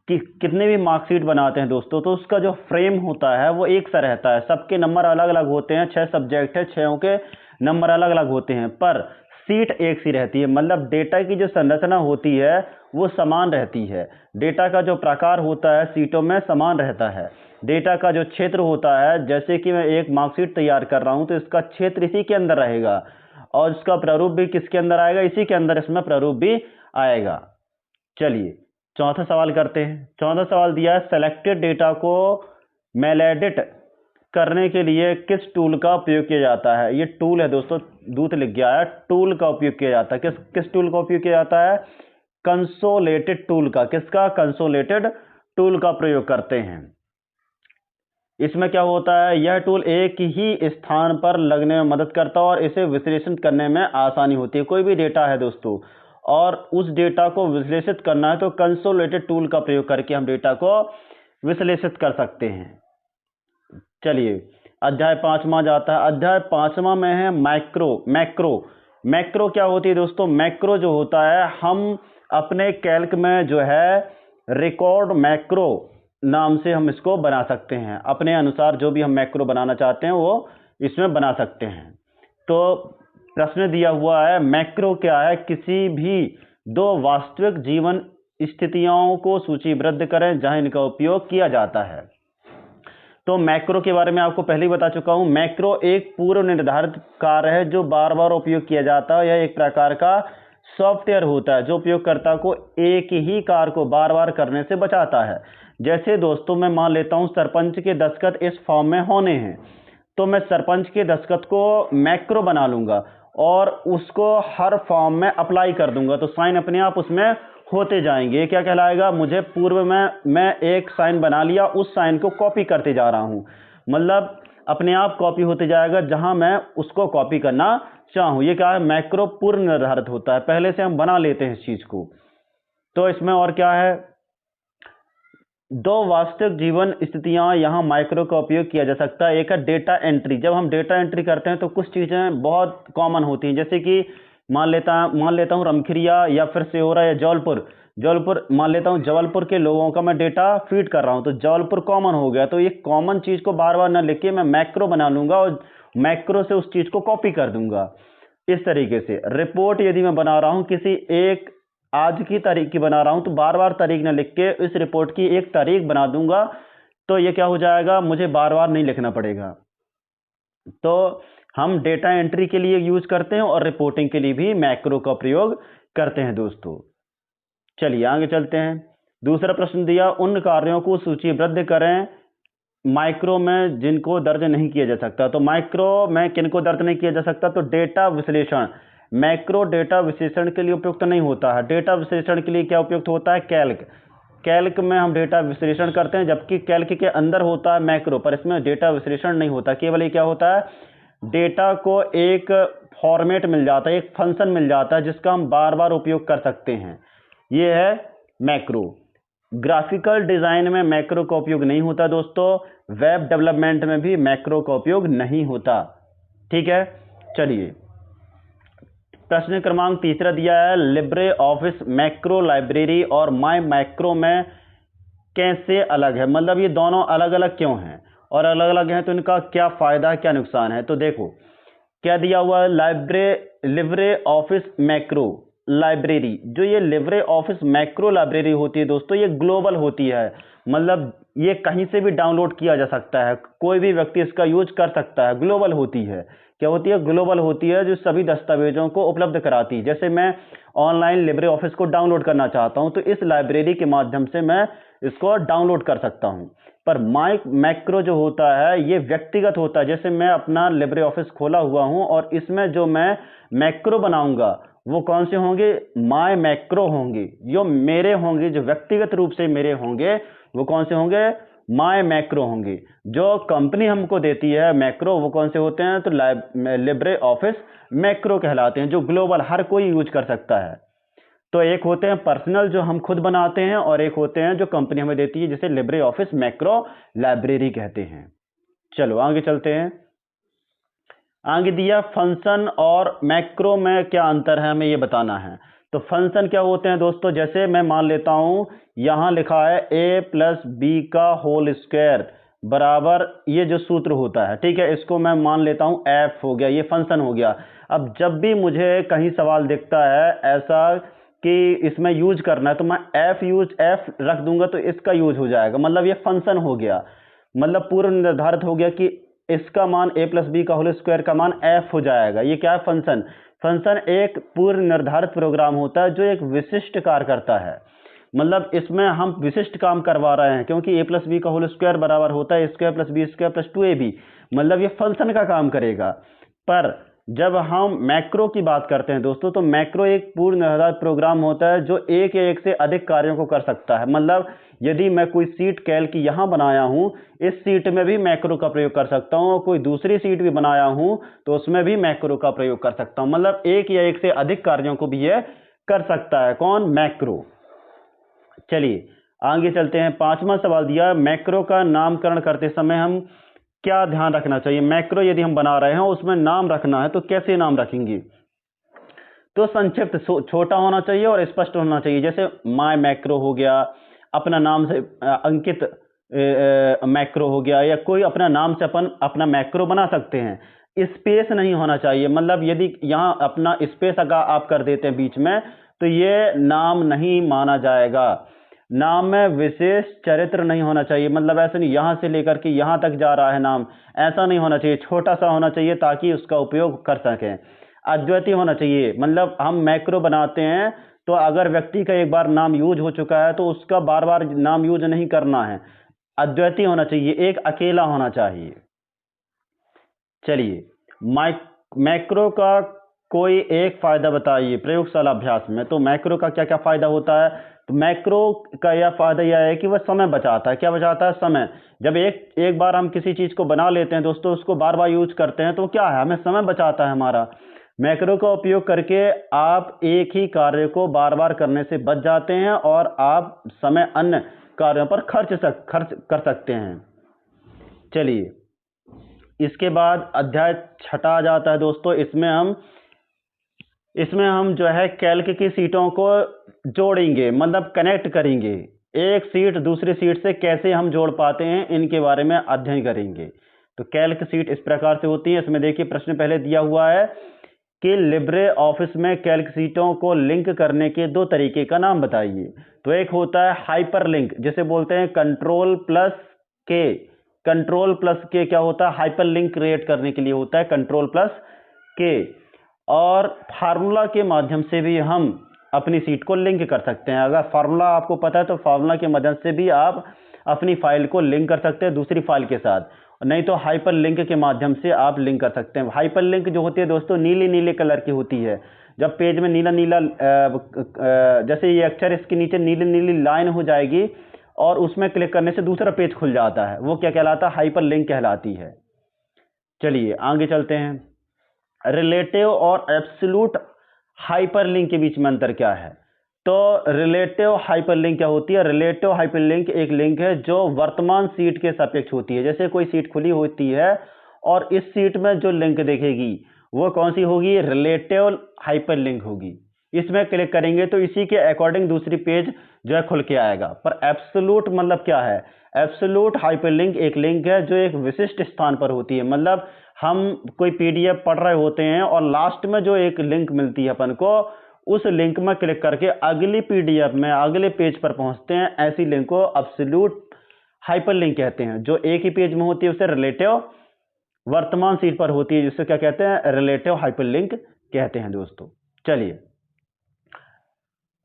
कि कितने भी मार्कशीट बनाते हैं दोस्तों, तो उसका जो फ्रेम होता है वो एक सा रहता है। सबके नंबर अलग अलग होते हैं, 6 सब्जेक्ट है, 6 के नंबर अलग अलग होते हैं, पर सीट एक सी रहती है। मतलब डेटा की जो संरचना होती है वो समान रहती है। डेटा का जो प्रकार होता है सीटों में समान रहता है। डेटा का जो क्षेत्र होता है, जैसे कि मैं एक मार्कशीट तैयार कर रहा हूं तो इसका क्षेत्र इसी के अंदर रहेगा, और इसका प्रारूप भी किसके अंदर आएगा, इसी के अंदर इसमें प्रारूप भी आएगा। चलिए चौथा सवाल करते हैं। चौथा सवाल दिया है, सेलेक्टेड डेटा को मेलेडिट करने के लिए किस टूल का उपयोग किया जाता है। ये टूल है दोस्तों, दूत लिख गया है, टूल का उपयोग किया जाता है। किस टूल का उपयोग किया जाता है, कंसोलेटेड टूल का। किसका, कंसोलेटेड टूल का प्रयोग करते हैं। इसमें क्या होता है, यह टूल एक ही स्थान पर लगने में मदद करता है और इसे विश्लेषण करने में आसानी होती है। कोई भी डेटा है दोस्तों और उस डेटा को विश्लेषित करना है तो कंसोलेटेड टूल का प्रयोग करके हम डेटा को विश्लेषित कर सकते हैं। चलिए अध्याय 5वां जाता है। अध्याय 5वां में है मैक्रो क्या होती है दोस्तों, मैक्रो जो होता है, हम अपने कैल्क में जो है रिकॉर्ड मैक्रो नाम से हम इसको बना सकते हैं। अपने अनुसार जो भी हम मैक्रो बनाना चाहते हैं वो इसमें बना सकते हैं। तो प्रश्न दिया हुआ है, मैक्रो क्या है, किसी भी 2 वास्तविक जीवन स्थितियों को सूचीबद्ध करें जहां इनका उपयोग किया जाता है। तो मैक्रो के बारे में आपको पहले ही बता चुका हूं। मैक्रो एक पूर्व निर्धारित कार्य है जो बार बार उपयोग किया जाता है। यह एक प्रकार का सॉफ्टवेयर होता है जो उपयोगकर्ता को एक ही कार्य को बार बार करने से बचाता है। जैसे दोस्तों मैं मान लेता हूं सरपंच के दस्तखत इस फॉर्म में होने हैं, तो मैं सरपंच के दस्तखत को मैक्रो बना लूंगा और उसको हर फॉर्म में अप्लाई कर दूंगा, तो साइन अपने आप उसमें होते जाएंगे। ये क्या कहलाएगा, मुझे पूर्व में मैं एक साइन बना लिया, उस साइन को कॉपी करते जा रहा हूं, मतलब अपने आप कॉपी होते जाएगा जहां मैं उसको कॉपी करना चाहूं। ये क्या है, मैक्रो पूर्व निर्धारित होता है, पहले से हम बना लेते हैं इस चीज को। तो इसमें और क्या है, दो वास्तविक जीवन स्थितियां यहां माइक्रो का उपयोग किया जा सकता है। एक है डेटा एंट्री। जब हम डेटा एंट्री करते हैं तो कुछ चीजें बहुत कॉमन होती हैं, जैसे कि मान लेता हूं रमखिरिया या फिर सेहोरा या जबलपुर मान लेता हूं जबलपुर के लोगों का मैं डेटा फीड कर रहा हूं, तो जबलपुर कॉमन हो गया। तो ये कॉमन चीज को बार बार न लिख के मैं मैक्रो बना लूंगा और मैक्रो से उस चीज को कॉपी कर दूंगा। इस तरीके से रिपोर्ट यदि मैं बना रहा हूं, किसी एक आज की तारीख की बना रहा हूं, तो बार बार तारीख ना लिख के इस रिपोर्ट की एक तारीख बना दूंगा, तो ये क्या हो जाएगा, मुझे बार बार नहीं लिखना पड़ेगा। तो हम डेटा एंट्री के लिए यूज करते हैं और रिपोर्टिंग के लिए भी मैक्रो का प्रयोग करते हैं दोस्तों। चलिए आगे चलते हैं। दूसरा प्रश्न दिया, उन कार्यों को सूचीबद्ध करें माइक्रो में जिनको दर्ज नहीं किया जा सकता। तो माइक्रो में किनको दर्ज नहीं किया जा सकता, तो डेटा विश्लेषण। मैक्रो डेटा विश्लेषण के लिए उपयुक्त नहीं होता है। डेटा विश्लेषण के लिए क्या उपयुक्त होता है, कैल्क में हम डेटा विश्लेषण करते हैं, जबकि कैल्क के अंदर होता है मैक्रो, पर इसमें डेटा विश्लेषण नहीं होता। केवल ये क्या होता है, डेटा को एक फॉर्मेट मिल जाता है, एक फंक्शन मिल जाता है जिसका हम बार बार उपयोग कर सकते हैं, ये है मैक्रो। ग्राफिकल डिजाइन में मैक्रो का उपयोग नहीं होता दोस्तों, वेब डेवलपमेंट में भी मैक्रो का उपयोग नहीं होता। ठीक है, चलिए प्रश्न क्रमांक तीसरा दिया है, लिब्रे ऑफिस मैक्रो लाइब्रेरी और माई मैक्रो में कैसे अलग है, मतलब ये दोनों अलग अलग क्यों हैं और अलग अलग हैं तो इनका क्या फायदा है क्या नुकसान है। तो देखो क्या दिया हुआ है, लिब्रे ऑफिस मैक्रो लाइब्रेरी। जो ये लिब्रे ऑफिस मैक्रो लाइब्रेरी होती है दोस्तों, ये ग्लोबल होती है, मतलब ये कहीं से भी डाउनलोड किया जा सकता है, कोई भी व्यक्ति इसका यूज कर सकता है। ग्लोबल होती है, क्या होती है, ग्लोबल होती है, जो सभी दस्तावेजों को उपलब्ध कराती है। जैसे मैं ऑनलाइन लिब्रे ऑफिस को डाउनलोड करना चाहता हूं, तो इस लाइब्रेरी के माध्यम से मैं इसको डाउनलोड कर सकता हूं। पर माई मैक्रो जो होता है ये व्यक्तिगत होता है। जैसे मैं अपना लिब्रे ऑफिस खोला हुआ हूं और इसमें जो मैं मैक्रो बनाऊंगा वो कौन से होंगे, माई मैक्रो होंगे, जो मेरे होंगे, जो व्यक्तिगत रूप से मेरे होंगे वो कौन से होंगे, माई मैक्रो होंगे। जो कंपनी हमको देती है मैक्रो वो कौन से होते हैं, तो लिब्रे ऑफिस मैक्रो कहलाते हैं, जो ग्लोबल हर कोई यूज कर सकता है। तो एक होते हैं पर्सनल जो हम खुद बनाते हैं और एक होते हैं जो कंपनी हमें देती है, जिसे लिब्रे ऑफिस मैक्रो लाइब्रेरी कहते हैं। चलो आगे चलते हैं। आगे दिया फंक्शन और मैक्रो में क्या अंतर है, हमें ये बताना है। तो फंक्शन क्या होते हैं दोस्तों, जैसे मैं मान लेता हूं यहां लिखा है a+b का होल स्क्वायर बराबर ये जो सूत्र होता है, ठीक है, इसको मैं मान लेता हूं f हो गया, ये फंक्शन हो गया। अब जब भी मुझे कहीं सवाल दिखता है ऐसा कि इसमें यूज करना है, तो मैं f रख दूंगा तो इसका यूज हो जाएगा, मतलब ये फंक्शन हो गया, मतलब पूर्व निर्धारित हो गया कि इसका मान a+b का होल स्क्वायर का मान f हो जाएगा। ये क्या है, फंक्शन। फंक्शन एक पूर्व निर्धारित प्रोग्राम होता है जो एक विशिष्ट कार्य करता है, मतलब इसमें हम विशिष्ट काम करवा रहे हैं, क्योंकि a+b का होल स्क्वायर बराबर होता है a² + b² + 2ab, मतलब ये फंक्शन का काम करेगा। पर जब हम मैक्रो की बात करते हैं दोस्तों, तो मैक्रो एक पूर्व निर्धारित प्रोग्राम होता है जो एक या एक से अधिक कार्यों को कर सकता है। मतलब यदि मैं कोई सीट कैल की यहां बनाया हूं, इस सीट में भी मैक्रो का प्रयोग कर सकता हूं, और कोई दूसरी सीट भी बनाया हूं तो उसमें भी मैक्रो का प्रयोग कर सकता हूं, मतलब एक या एक से अधिक कार्यों को भी यह कर सकता है, कौन, मैक्रो। चलिए आगे चलते हैं। पांचवा सवाल दिया, मैक्रो का नामकरण करते समय हम क्या ध्यान रखना चाहिए। मैक्रो यदि हम बना रहे हैं उसमें नाम रखना है तो कैसे नाम रखेंगे, तो संक्षिप्त छोटा होना चाहिए और स्पष्ट होना चाहिए। जैसे माय मैक्रो हो गया, अपना नाम से अंकित मैक्रो हो गया, या कोई अपना नाम से अपन अपना मैक्रो बना सकते हैं। स्पेस नहीं होना चाहिए, मतलब यदि यहाँ अपना स्पेस अगर आप कर देते हैं बीच में तो ये नाम नहीं माना जाएगा। नाम में विशेष चरित्र नहीं होना चाहिए, मतलब ऐसा नहीं यहां से लेकर के यहां तक जा रहा है नाम, ऐसा नहीं होना चाहिए, छोटा सा होना चाहिए ताकि उसका उपयोग कर सकें। अद्वितीय होना चाहिए। मतलब हम मैक्रो बनाते हैं तो अगर व्यक्ति का एक बार नाम यूज हो चुका है तो उसका बार बार नाम यूज नहीं करना है, अद्वितीय होना चाहिए, एक अकेला होना चाहिए। चलिए, मैक्रो का कोई एक फायदा बताइए प्रयोगशाला अभ्यास में। तो मैक्रो का क्या क्या फायदा होता है? तो मैक्रो का यह फायदा यह है कि वह समय बचाता है। क्या बचाता है? समय। जब एक बार हम किसी चीज को बना लेते हैं दोस्तों, उसको बार बार यूज करते हैं तो क्या है, हमें समय बचाता है हमारा। मैक्रो का उपयोग करके आप एक ही कार्य को बार बार करने से बच जाते हैं और आप समय अन्य कार्यों पर खर्च कर सकते हैं। चलिए, इसके बाद अध्याय 6 आ जाता है दोस्तों। इसमें हम जो है कैल्क की सीटों को जोड़ेंगे, मतलब कनेक्ट करेंगे। एक सीट दूसरी सीट से कैसे हम जोड़ पाते हैं, इनके बारे में अध्ययन करेंगे। तो कैल्क सीट इस प्रकार से होती है। इसमें देखिए प्रश्न पहले दिया हुआ है कि लिब्रे ऑफिस में कैल्क सीटों को लिंक करने के 2 तरीके का नाम बताइए। तो एक होता है हाइपर लिंक, जिसे बोलते हैं कंट्रोल प्लस के। कंट्रोल प्लस के क्या होता है? हाइपर लिंक क्रिएट करने के लिए होता है कंट्रोल प्लस के। और फार्मूला के माध्यम से भी हम अपनी सीट को लिंक कर सकते हैं। अगर फार्मूला आपको पता है तो फार्मूला की मदद से भी आप अपनी फाइल को लिंक कर सकते हैं दूसरी फाइल के साथ, नहीं तो हाइपर लिंक के माध्यम से आप लिंक कर सकते हैं। हाइपर लिंक जो होती है दोस्तों नीले नीले कलर की होती है। जब पेज में नीला नीला जैसे ये अक्षर इसके नीचे नीली नीली लाइन हो जाएगी और उसमें क्लिक करने से दूसरा पेज खुल जाता है, वो क्या कहलाता है? हाइपर लिंक कहलाती है। चलिए आगे चलते हैं। रिलेटिव और एब्सोल्यूट हाइपरलिंक के बीच में अंतर क्या है? तो रिलेटिव हाइपरलिंक क्या होती है? रिलेटिव हाइपरलिंक एक लिंक है जो वर्तमान सीट के सापेक्ष होती है। जैसे कोई सीट खुली होती है और इस सीट में जो लिंक दिखेगी वो कौन सी होगी? रिलेटिव हाइपरलिंक होगी। इसमें क्लिक करेंगे तो इसी के अकॉर्डिंग दूसरी पेज जो है खुल के आएगा। पर एब्सोल्यूट मतलब क्या है? एब्सोल्यूट हाइपरलिंक एक लिंक है जो एक विशिष्ट स्थान पर होती है। मतलब हम कोई पीडीएफ पढ़ रहे होते हैं और लास्ट में जो एक लिंक मिलती है अपन को, उस लिंक में क्लिक करके अगली पीडीएफ में अगले पेज पर पहुंचते हैं। ऐसी लिंक को एब्सोल्यूट हाइपरलिंक कहते हैं। जो एक ही पेज में होती है उसे रिलेटिव, वर्तमान सीट पर होती है जिससे क्या कहते हैं? रिलेटिव हाइपरलिंक कहते हैं दोस्तों। चलिए,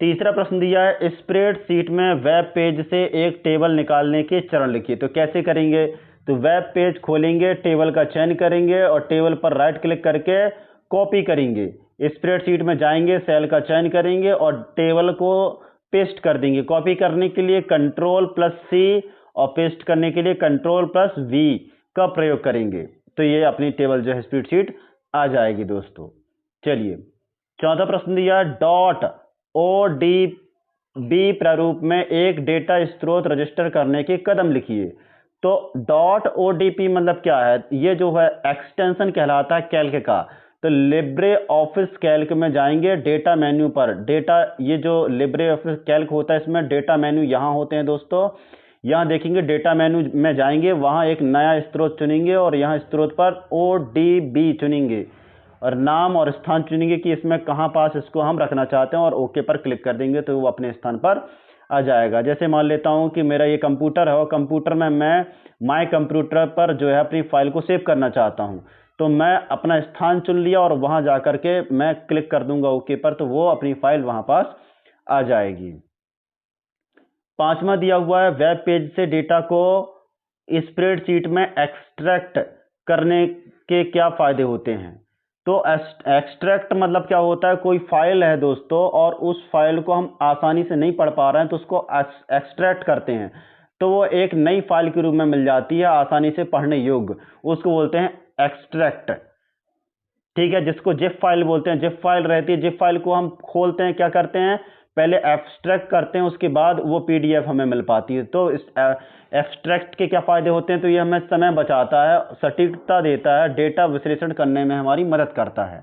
तीसरा प्रश्न दिया है स्प्रेडशीट में वेब पेज से एक टेबल निकालने के चरण लिखिए। तो कैसे करेंगे? तो वेब पेज खोलेंगे, टेबल का चयन करेंगे और टेबल पर राइट क्लिक करके कॉपी करेंगे। स्प्रेडशीट में जाएंगे, सेल का चयन करेंगे और टेबल को पेस्ट कर देंगे। कॉपी करने के लिए Ctrl+C और पेस्ट करने के लिए Ctrl+V का प्रयोग करेंगे। तो ये अपनी टेबल जो है स्प्रेडशीट आ जाएगी दोस्तों। चलिए, चौथा प्रश्न दिया .odb प्रारूप में एक डेटा स्रोत रजिस्टर करने के कदम लिखिए। तो .odp मतलब क्या है? ये जो है एक्सटेंशन कहलाता है कैल्क का। तो लिब्रे ऑफिस कैल्क में जाएंगे, डेटा मेन्यू पर, डेटा, ये जो लिब्रे ऑफिस कैल्क होता है इसमें डेटा मेन्यू यहाँ होते हैं दोस्तों। यहाँ देखेंगे डेटा मेन्यू में जाएंगे, वहाँ एक नया स्रोत चुनेंगे और यहाँ स्रोत पर odb चुनेंगे और नाम और स्थान चुनेंगे कि इसमें कहाँ पास इसको हम रखना चाहते हैं और ओके पर क्लिक कर देंगे तो वो अपने स्थान पर आ जाएगा। जैसे मान लेता हूँ कि मेरा ये कंप्यूटर है और कंप्यूटर में मैं माय कंप्यूटर पर जो है अपनी फाइल को सेव करना चाहता हूँ। तो मैं अपना स्थान चुन लिया और वहाँ जा कर के मैं क्लिक कर दूंगा ओके पर, तो वो अपनी फाइल वहाँ पास आ जाएगी। पांचवा दिया हुआ है वेब पेज से डेटा को स्प्रेडशीट में एक्सट्रैक्ट करने के क्या फायदे होते हैं? तो एक्सट्रैक्ट मतलब क्या होता है? कोई फाइल है दोस्तों और उस फाइल को हम आसानी से नहीं पढ़ पा रहे हैं तो उसको एक्सट्रैक्ट करते हैं तो वो एक नई फाइल के रूप में मिल जाती है आसानी से पढ़ने योग्य, उसको बोलते हैं एक्सट्रैक्ट। ठीक है, जिसको जिप फाइल बोलते हैं। जिप फाइल रहती है, जिप फाइल को हम खोलते हैं, क्या करते हैं? पहले एक्सट्रैक्ट करते हैं, उसके बाद वो पीडीएफ हमें मिल पाती है। तो इस एक्सट्रैक्ट के क्या फायदे होते हैं? तो ये हमें समय बचाता है, सटीकता देता है, डेटा विश्लेषण करने में हमारी मदद करता है।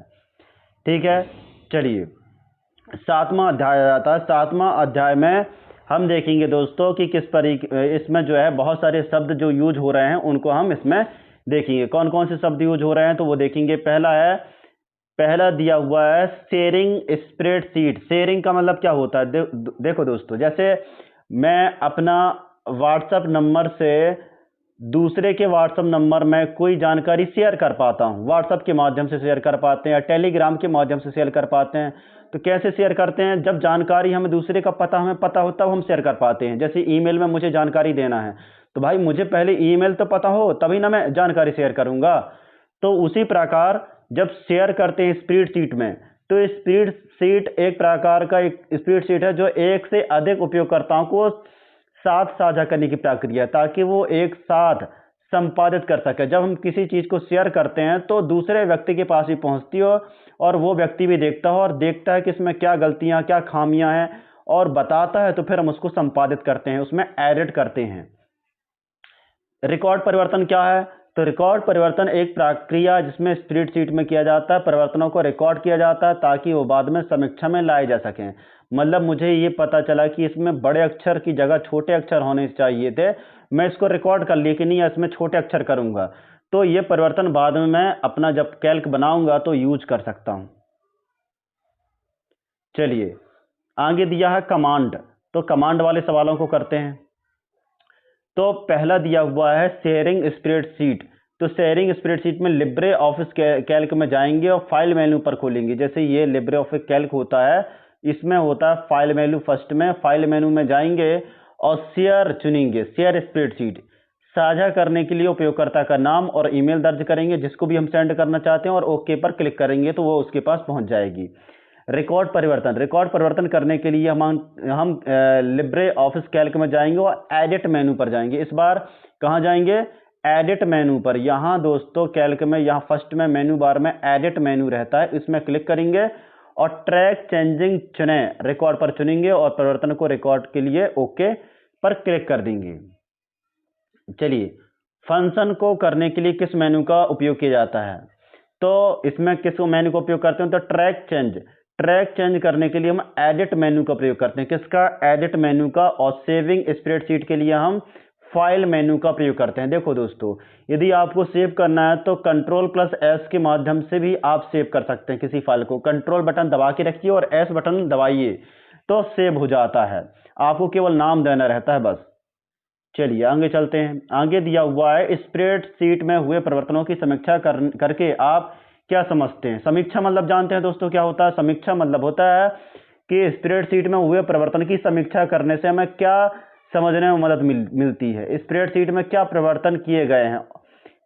ठीक है, चलिए 7वां अध्याय आता है। 7वां अध्याय में हम देखेंगे दोस्तों कि किस तरीके इसमें जो है बहुत सारे शब्द जो यूज हो रहे हैं उनको हम इसमें देखेंगे। कौन कौन से शब्द यूज हो रहे हैं तो वो देखेंगे। पहला दिया हुआ है शेयरिंग स्प्रेडशीट। शेयरिंग का मतलब क्या होता है? देखो दोस्तों, जैसे मैं अपना व्हाट्सएप नंबर से दूसरे के व्हाट्सएप नंबर में कोई जानकारी शेयर कर पाता हूँ, व्हाट्सएप के माध्यम से शेयर कर पाते हैं या टेलीग्राम के माध्यम से शेयर कर पाते हैं। तो कैसे शेयर करते हैं? जब जानकारी हमें दूसरे का पता हमें पता हो तब हम शेयर कर पाते हैं। जैसे ईमेल में मुझे जानकारी देना है तो भाई मुझे पहले ईमेल तो पता हो तभी ना मैं जानकारी शेयर करूंगा। तो उसी प्रकार जब शेयर करते हैं स्प्रेडशीट में, तो स्प्रेडशीट एक प्रकार का एक स्प्रेडशीट है जो एक से अधिक उपयोगकर्ताओं को साथ साझा करने की प्रक्रिया है, ताकि वो एक साथ संपादित कर सके। जब हम किसी चीज़ को शेयर करते हैं तो दूसरे व्यक्ति के पास भी पहुंचती हो और वो व्यक्ति भी देखता हो और देखता है कि इसमें क्या गलतियां क्या खामियां हैं और बताता है, तो फिर हम उसको संपादित करते हैं, उसमें एडिट करते हैं। रिकॉर्ड परिवर्तन क्या है? तो रिकॉर्ड परिवर्तन एक प्रक्रिया जिसमें स्प्रेडशीट में किया जाता है, परिवर्तनों को रिकॉर्ड किया जाता है ताकि वो बाद में समीक्षा में लाए जा सकें। मतलब मुझे ये पता चला कि इसमें बड़े अक्षर की जगह छोटे अक्षर होने चाहिए थे, मैं इसको रिकॉर्ड कर लिया कि नहीं इसमें छोटे अक्षर करूंगा, तो ये परिवर्तन बाद में मैं अपना जब कैल्क बनाऊंगा तो यूज कर सकता हूं। चलिए आगे दिया है कमांड, तो कमांड वाले सवालों को करते हैं। तो पहला दिया हुआ है शेयरिंग स्प्रेडशीट। तो शेयरिंग स्प्रेडशीट में लिब्रे ऑफिस कैल्क में जाएंगे और फाइल मेन्यू पर खोलेंगे। जैसे ये लिब्रे ऑफिस कैल्क होता है, इसमें होता है फाइल मेन्यू। फर्स्ट में फाइल मेन्यू में जाएंगे और शेयर चुनेंगे, शेयर स्प्रेडशीट। साझा करने के लिए उपयोगकर्ता का नाम और ईमेल दर्ज करेंगे जिसको भी हम सेंड करना चाहते हैं और ओके पर क्लिक करेंगे तो वो उसके पास पहुंच जाएगी। रिकॉर्ड परिवर्तन करने के लिए हम लिब्रे ऑफिस कैल्क में जाएंगे और एडिट मेनू पर जाएंगे। इस बार कहाँ जाएंगे? एडिट मेनू पर। यहाँ दोस्तों कैल्क में यहाँ फर्स्ट में मेनू बार में एडिट मेनू रहता है, इसमें क्लिक करेंगे और ट्रैक चेंजिंग चुने, रिकॉर्ड पर चुनेंगे और परिवर्तन को रिकॉर्ड के लिए ओके पर क्लिक कर देंगे। चलिए फंक्शन को करने के लिए किस मेनू का उपयोग किया जाता है? तो इसमें किस मेनू का उपयोग करते हैं? तो ट्रैक चेंज करने के लिए हम एडिट मेनू का प्रयोग करते हैं। किसका? एडिट मेनू का। और सेविंग स्प्रेडशीट के लिए हम फाइल मेनू का प्रयोग करते हैं। देखो दोस्तों, यदि आपको सेव करना है तो Ctrl+S के माध्यम से भी आप सेव कर सकते हैं किसी फाइल को। कंट्रोल बटन दबा के रखिए और S बटन दबाइए तो सेव हो जाता है, आपको केवल नाम देना रहता है बस। चलिए आगे चलते हैं। आगे दिया हुआ है स्प्रेडशीट में हुए परिवर्तनों की समीक्षा करके आप क्या समझते हैं? समीक्षा मतलब जानते हैं दोस्तों क्या होता है? समीक्षा मतलब होता है कि स्प्रेडशीट में हुए परिवर्तन की समीक्षा करने से हमें क्या समझने में मदद मिलती है। स्प्रेडशीट में क्या परिवर्तन किए गए हैं,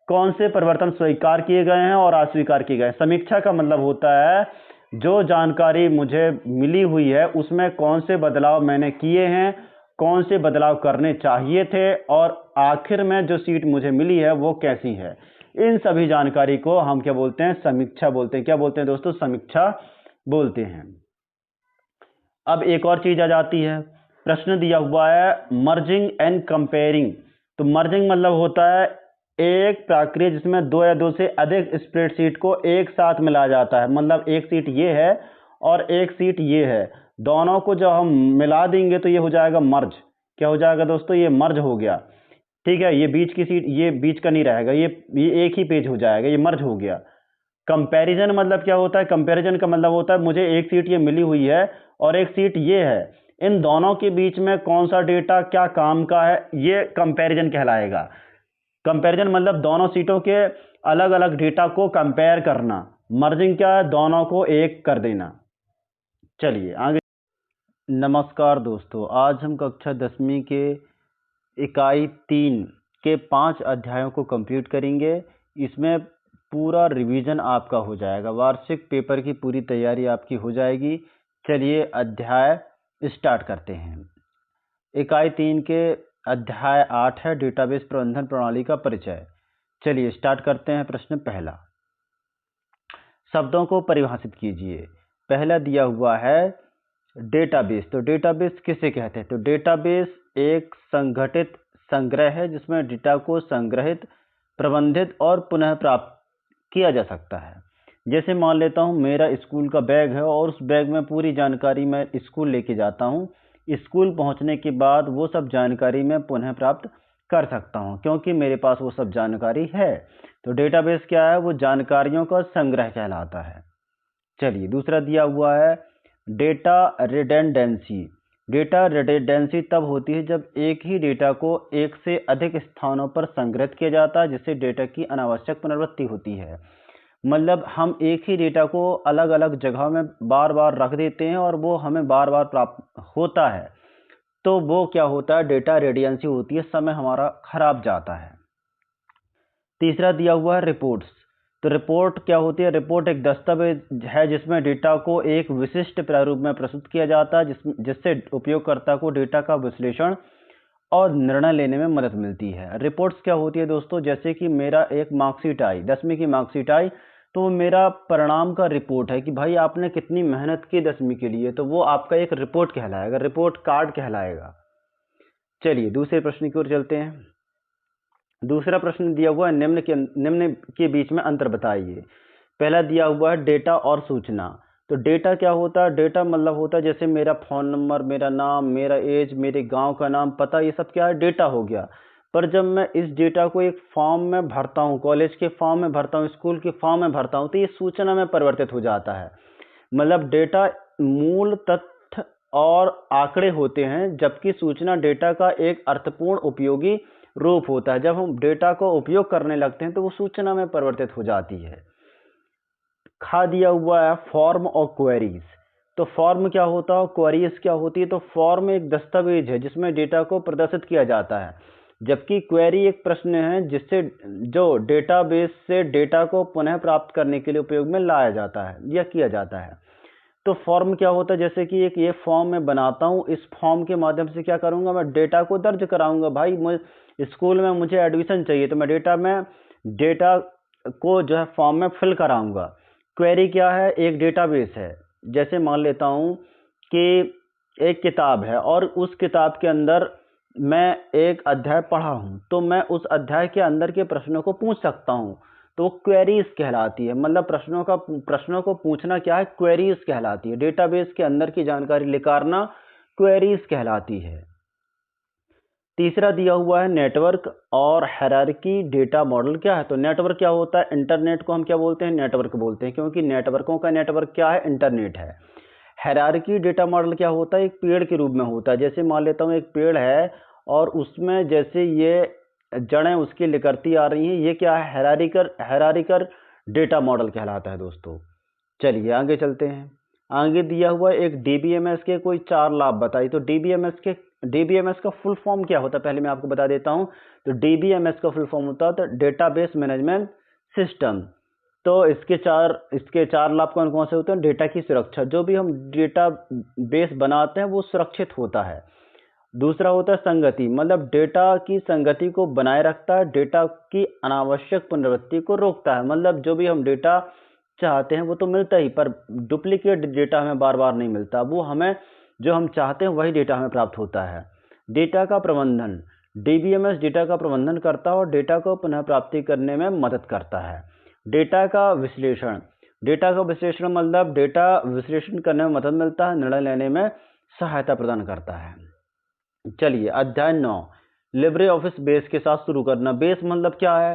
कौन से परिवर्तन स्वीकार किए गए हैं और अस्वीकार किए गए। समीक्षा का मतलब होता है जो जानकारी मुझे मिली हुई है उसमें कौन से बदलाव मैंने किए हैं, कौन से बदलाव करने चाहिए थे और आखिर में जो सीट मुझे मिली है वो कैसी है। इन सभी जानकारी को हम क्या बोलते हैं? समीक्षा बोलते हैं। क्या बोलते हैं दोस्तों? समीक्षा बोलते हैं। अब एक और चीज आ जाती है, प्रश्न दिया हुआ है मर्जिंग एंड कंपेयरिंग। तो मर्जिंग मतलब होता है एक प्रक्रिया जिसमें दो या दो से अधिक स्प्रेडशीट को एक साथ मिलाया जाता है। मतलब एक सीट ये है और एक सीट ये है, दोनों को जब हम मिला देंगे तो ये हो जाएगा मर्ज। क्या हो जाएगा दोस्तों? ये मर्ज हो गया। ठीक है, ये बीच की सीट, ये बीच का नहीं रहेगा, ये एक ही पेज हो जाएगा, ये मर्ज हो गया। कंपैरिजन मतलब क्या होता है? कंपैरिजन का मतलब होता है मुझे एक सीट ये मिली हुई है और एक सीट ये है, इन दोनों के बीच में कौन सा डेटा क्या काम का है, ये कंपैरिजन कहलाएगा। कंपैरिजन मतलब दोनों सीटों के अलग अलग डेटा को कंपेयर करना। मर्जिंग क्या है? दोनों को एक कर देना। चलिए आगे। नमस्कार दोस्तों, आज हम कक्षा 10वीं के इकाई 3 के 5 अध्यायों को कंप्लीट करेंगे। इसमें पूरा रिवीजन आपका हो जाएगा, वार्षिक पेपर की पूरी तैयारी आपकी हो जाएगी। चलिए अध्याय स्टार्ट करते हैं। इकाई 3 के अध्याय 8 है डेटाबेस प्रबंधन प्रणाली का परिचय। चलिए स्टार्ट करते हैं। प्रश्न पहला, शब्दों को परिभाषित कीजिए। पहला दिया हुआ है डेटाबेस। तो डेटाबेस किसे कहते हैं? तो डेटाबेस एक संगठित संग्रह है जिसमें डेटा को संग्रहित, प्रबंधित और पुनः प्राप्त किया जा सकता है। जैसे मान लेता हूँ मेरा स्कूल का बैग है और उस बैग में पूरी जानकारी मैं स्कूल लेके जाता हूँ। स्कूल पहुँचने के बाद वो सब जानकारी मैं पुनः प्राप्त कर सकता हूँ क्योंकि मेरे पास वो सब जानकारी है। तो डेटाबेस क्या है? वो जानकारियों का संग्रह कहलाता है। चलिए दूसरा दिया हुआ है डेटा रिडंडेंसी। डेटा रिडंडेंसी तब होती है जब एक ही डेटा को एक से अधिक स्थानों पर संग्रहित किया जाता है, जिससे डेटा की अनावश्यक पुनरावृत्ति होती है। मतलब हम एक ही डेटा को अलग अलग जगह में बार बार रख देते हैं और वो हमें बार बार प्राप्त होता है, तो वो क्या होता है, डेटा रिडंडेंसी होती है, समय हमारा खराब जाता है। तीसरा दिया हुआ है रिपोर्ट्स। तो रिपोर्ट क्या होती है, रिपोर्ट एक दस्तावेज है जिसमें डेटा को एक विशिष्ट प्रारूप में प्रस्तुत किया जाता है, जिससे उपयोगकर्ता को डेटा का विश्लेषण और निर्णय लेने में मदद मिलती है। रिपोर्ट्स क्या होती है दोस्तों, जैसे कि मेरा एक मार्कशीट आई, 10वीं की मार्कशीट आई, तो मेरा परिणाम का रिपोर्ट है कि भाई आपने कितनी मेहनत की 10वीं के लिए, तो वो आपका एक रिपोर्ट कहलाएगा, रिपोर्ट कार्ड कहलाएगा। चलिए दूसरे प्रश्न की ओर चलते हैं। दूसरा प्रश्न दिया हुआ है, निम्न के बीच में अंतर बताइए। पहला दिया हुआ है डेटा और सूचना। तो डेटा क्या होता है, डेटा मतलब होता है जैसे मेरा फ़ोन नंबर, मेरा नाम, मेरा एज, मेरे गांव का नाम, पता, ये सब क्या है, डेटा हो गया। पर जब मैं इस डेटा को एक फॉर्म में भरता हूँ, कॉलेज के फॉर्म में भरता हूँ, स्कूल के फॉर्म में भरता हूँ, तो ये सूचना में परिवर्तित हो जाता है। मतलब डेटा मूल तथ्य और आंकड़े होते हैं, जबकि सूचना डेटा का एक अर्थपूर्ण उपयोगी रूप होता है। जब हम डेटा को उपयोग करने लगते हैं तो वो सूचना में परिवर्तित हो जाती है। खा दिया हुआ है फॉर्म और क्वेरीज। तो फॉर्म क्या होता है, क्वेरीज क्या होती है। तो फॉर्म एक दस्तावेज है जिसमें डेटा को प्रदर्शित किया जाता है, जबकि क्वेरी एक प्रश्न है जिससे जो डेटाबेस से डेटा को पुनः प्राप्त करने के लिए उपयोग में लाया जाता है या किया जाता है। तो फॉर्म क्या होता है, जैसे कि एक ये फॉर्म मैं बनाता हूँ, इस फॉर्म के माध्यम से क्या करूँगा, मैं डेटा को दर्ज कराऊंगा। भाई स्कूल में मुझे एडमिशन चाहिए, तो मैं डेटा को जो है फॉर्म में फिल कराऊंगा। क्वेरी क्या है, एक डेटाबेस है। जैसे मान लेता हूँ कि एक किताब है और उस किताब के अंदर मैं एक अध्याय पढ़ा हूँ, तो मैं उस अध्याय के अंदर के प्रश्नों को पूछ सकता हूँ, तो क्वेरीज कहलाती है। मतलब प्रश्नों को पूछना क्या है, क्वेरीज कहलाती है। डेटाबेस के अंदर की जानकारी निकालना क्वेरीज कहलाती है। तीसरा दिया हुआ है नेटवर्क और हायरार्की डेटा मॉडल क्या है। तो नेटवर्क क्या होता है, इंटरनेट को हम क्या बोलते हैं, नेटवर्क बोलते हैं, क्योंकि नेटवर्कों का नेटवर्क क्या है, इंटरनेट है। हायरार्की डेटा मॉडल क्या होता है, एक पेड़ के रूप में होता है। जैसे मान लेता हूँ एक पेड़ है और उसमें जैसे ये जड़ें उसकी निकलती आ रही हैं, ये क्या है, हायरार्किकल डेटा मॉडल कहलाता है दोस्तों। चलिए आगे चलते हैं। आगे दिया हुआ एक डीबीएमएस के कोई 4 लाभ बताइए। तो डीबीएमएस का फुल फॉर्म क्या होता है, पहले मैं आपको बता देता हूं। तो डीबीएमएस का फुल फॉर्म होता है तो डेटाबेस मैनेजमेंट सिस्टम। तो इसके चार लाभ कौन कौन से होते हैं, डेटा की सुरक्षा, जो भी हम डेटा बेस बनाते हैं वो सुरक्षित होता है। दूसरा होता है संगति, मतलब डेटा की संगति को बनाए रखता है, डेटा की अनावश्यक पुनरावृत्ति को रोकता है। मतलब जो भी हम डेटा चाहते हैं वो तो मिलता ही, पर डुप्लीकेट डेटा हमें बार बार नहीं मिलता, वो हमें जो हम चाहते हैं वही डेटा हमें प्राप्त होता है। डेटा का प्रबंधन, डीबीएमएस डेटा का प्रबंधन करता है और डेटा को पुनः प्राप्ति करने में मदद करता है। डेटा का विश्लेषण मतलब डेटा विश्लेषण करने में मदद मिलता है, निर्णय लेने में सहायता प्रदान करता है। चलिए अध्याय 9 लिब्रे ऑफिस बेस के साथ शुरू करना। बेस मतलब क्या है,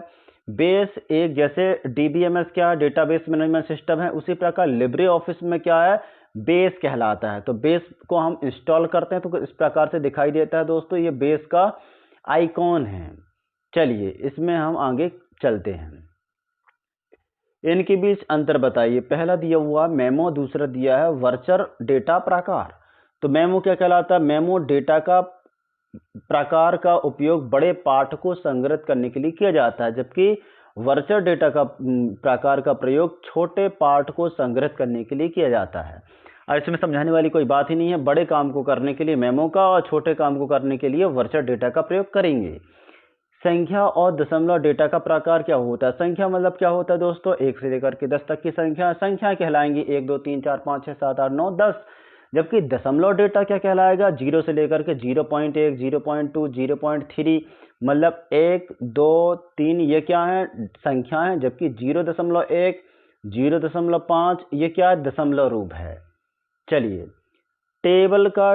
बेस एक जैसे डीबीएमएस क्या है, डेटाबेस मैनेजमेंट सिस्टम है, उसी प्रकार लिब्रे ऑफिस में क्या है, बेस कहलाता है। तो बेस को हम इंस्टॉल करते हैं तो इस प्रकार से दिखाई देता है दोस्तों, ये बेस का आइकॉन है। चलिए इसमें हम आगे चलते हैं। इनके बीच अंतर बताइए। पहला दिया हुआ मेमो, दूसरा दिया है वर्चर डेटा प्रकार। तो मेमो क्या कहलाता है, मेमो डेटा का प्रकार का उपयोग बड़े पाठ को संग्रहित करने के लिए किया जाता है, जबकि वर्चर डेटा का प्रकार का प्रयोग छोटे पाठ को संग्रहित करने के लिए किया जाता है। और इसमें समझाने वाली कोई बात ही नहीं है, बड़े काम को करने के लिए मेमो का और छोटे काम को करने के लिए वर्चर डेटा का प्रयोग करेंगे। संख्या और दशमलव डेटा का प्रकार क्या होता है। संख्या मतलब क्या होता है दोस्तों, 1 से लेकर के 10 तक की संख्या कहलाएंगी, 1 2 3 4 5 6 7 8 9 10। जबकि दशमलव डेटा क्या कहलाएगा, 0 से लेकर के 0.1 0.2 0.3, मतलब 1 2 3 ये क्या है, संख्या है। जबकि 0.1 0.5 ये क्या है, दशमलव रूप है। चलिए टेबल का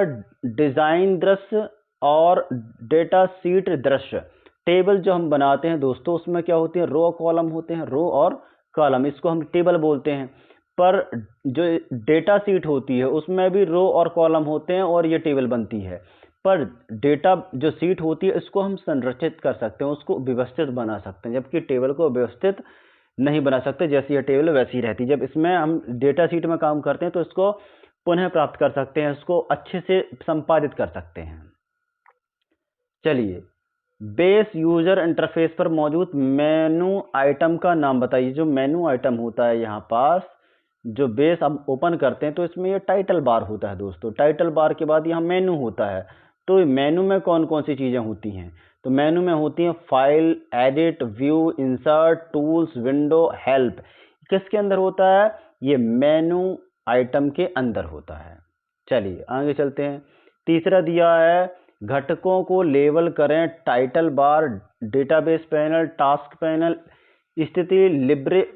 डिजाइन दृश्य और डेटा शीट दृश्य। टेबल जो हम बनाते हैं दोस्तों, उसमें क्या होते हैं, रो कॉलम होते हैं, रो और कॉलम, इसको हम टेबल बोलते हैं। पर जो डेटा सीट होती है उसमें भी रो और कॉलम होते हैं और ये टेबल बनती है। पर डेटा जो सीट होती है इसको हम संरचित कर सकते हैं, उसको व्यवस्थित बना सकते हैं, जबकि टेबल को व्यवस्थित नहीं बना सकते। जैसी ये टेबल वैसी ही रहती है। जब इसमें हम डेटा सीट में काम करते हैं तो इसको पुनः प्राप्त कर सकते हैं, इसको अच्छे से संपादित कर सकते हैं। चलिए, बेस यूजर इंटरफेस पर मौजूद मेनू आइटम का नाम बताइए। जो मेनू आइटम होता है यहाँ पास, जो बेस हम ओपन करते हैं तो इसमें ये टाइटल बार होता है दोस्तों। टाइटल बार के बाद यहाँ मेनू होता है। तो मेनू में कौन कौन सी चीज़ें होती हैं? तो मेनू में होती हैं file, edit, view, insert, tools, window, help. किसके अंदर होता है? ये मेनू आइटम के अंदर होता है। चलिए आगे चलते हैं। तीसरा दिया है घटकों को लेबल करें। Title bar, database panel, task panel, स्थिति, Libre